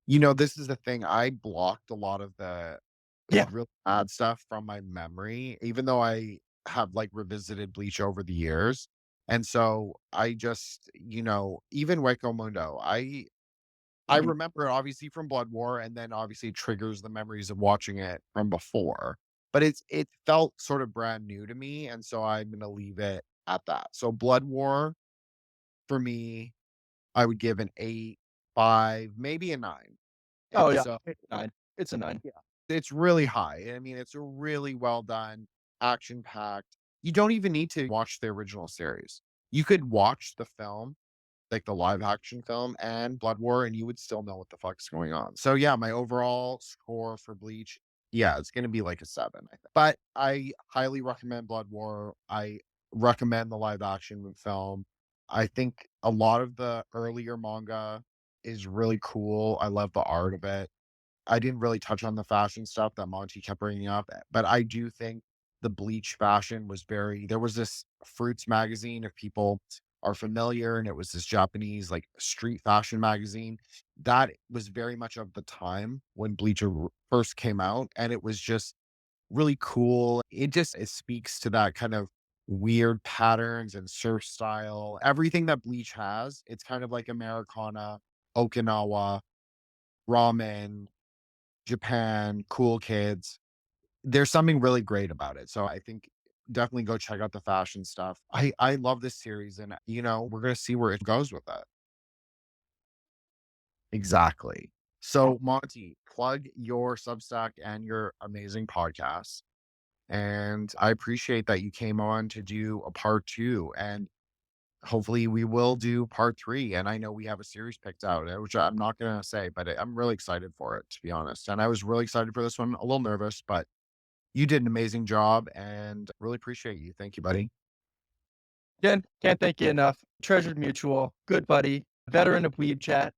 This is the thing. I blocked a lot of the Yeah. real bad stuff from my memory, even though I have like revisited Bleach over the years. And so I just, even Hueco Mundo, I Mhm. remember it obviously from Blood War, and then obviously it triggers the memories of watching it from before. But it felt sort of brand new to me, and so I'm gonna leave it at that. So Blood War, for me, I would give an 8, 5, maybe a 9. Oh, And yeah. so It's a 9. It's a 9. it's really high. I mean, it's a really well done, action packed. You don't even need to watch the original series. You could watch the film, like the live action film and Blood War, and you would still know what the fuck's going on. So yeah, my overall score for Bleach, yeah, it's gonna be like a 7, I think. But I highly recommend Blood War. I recommend the live action film. I think a lot of the earlier manga is really cool. I love the art of it. I didn't really touch on the fashion stuff that Monty kept bringing up, but I do think the Bleach fashion was there was this Fruits magazine, if people are familiar, and it was this Japanese like street fashion magazine that was very much of the time when Bleach first came out, and it was just really cool. It speaks to that kind of weird patterns and surf style, everything that Bleach has. It's kind of like Americana, Okinawa, ramen, Japan, cool kids. There's something really great about it. So I think definitely go check out the fashion stuff. I love this series, and we're gonna see where it goes with that. Exactly. So Monty, plug your Substack and your amazing podcast. And I appreciate that you came on to do a part 2. And hopefully we will do part 3. And I know we have a series picked out, which I'm not going to say, but I'm really excited for it, to be honest. And I was really excited for this one, a little nervous, but you did an amazing job and really appreciate you. Thank you, buddy. Again, can't thank you enough. Treasured mutual, good buddy, veteran of Weeb Chat.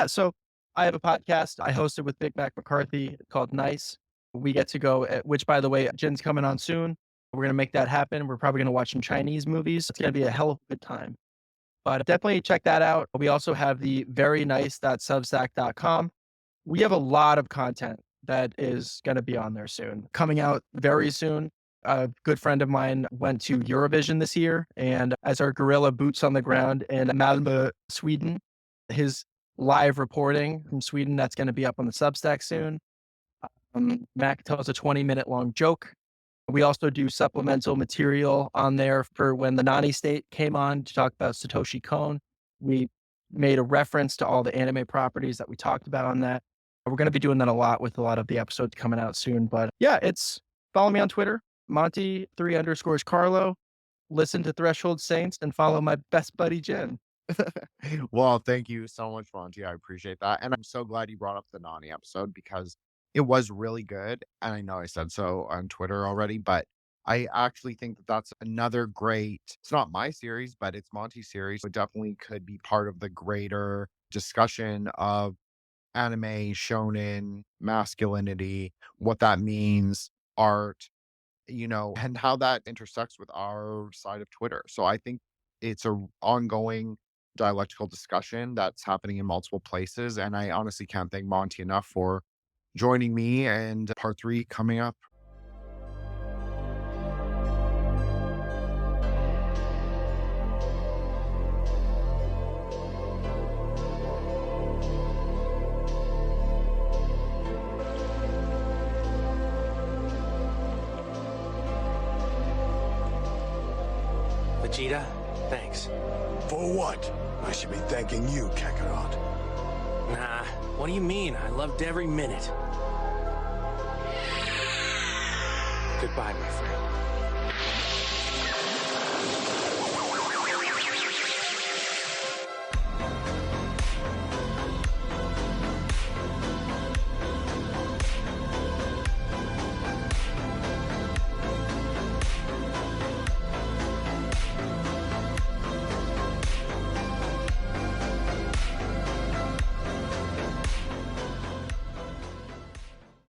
So I have a podcast I hosted with Big Mac McCarthy called Nice. We get to go, which by the way, Jin's coming on soon. We're going to make that happen. We're probably going to watch some Chinese movies. It's going to be a hell of a good time. But definitely check that out. We also have the verynice.substack.com. We have a lot of content that is going to be on there soon, coming out very soon. A good friend of mine went to Eurovision this year, and as our guerrilla boots on the ground in Malmö, Sweden, his live reporting from Sweden, that's going to be up on the Substack soon. Mac tells a 20-minute long joke. We also do supplemental material on there for when the Nani State came on to talk about Satoshi Kon. We made a reference to all the anime properties that we talked about on that. We're going to be doing that a lot with a lot of the episodes coming out soon. But yeah, follow me on Twitter, Monty3_Carlo. Listen to Threshold Saints and follow my best buddy, Jen. Well, thank you so much, Monty. I appreciate that. And I'm so glad you brought up the Nani episode because it was really good. And I know I said so on Twitter already, but I actually think that that's another it's not my series, but it's Monty's series. It definitely could be part of the greater discussion of anime, shonen, masculinity, what that means, art, and how that intersects with our side of Twitter. So I think it's a ongoing dialectical discussion that's happening in multiple places. And I honestly can't thank Monty enough for joining me, and part 3 coming up. Vegeta, thanks. For what? I should be thanking you, Kakarot. Nah, what do you mean? I loved every minute. Goodbye, my friend.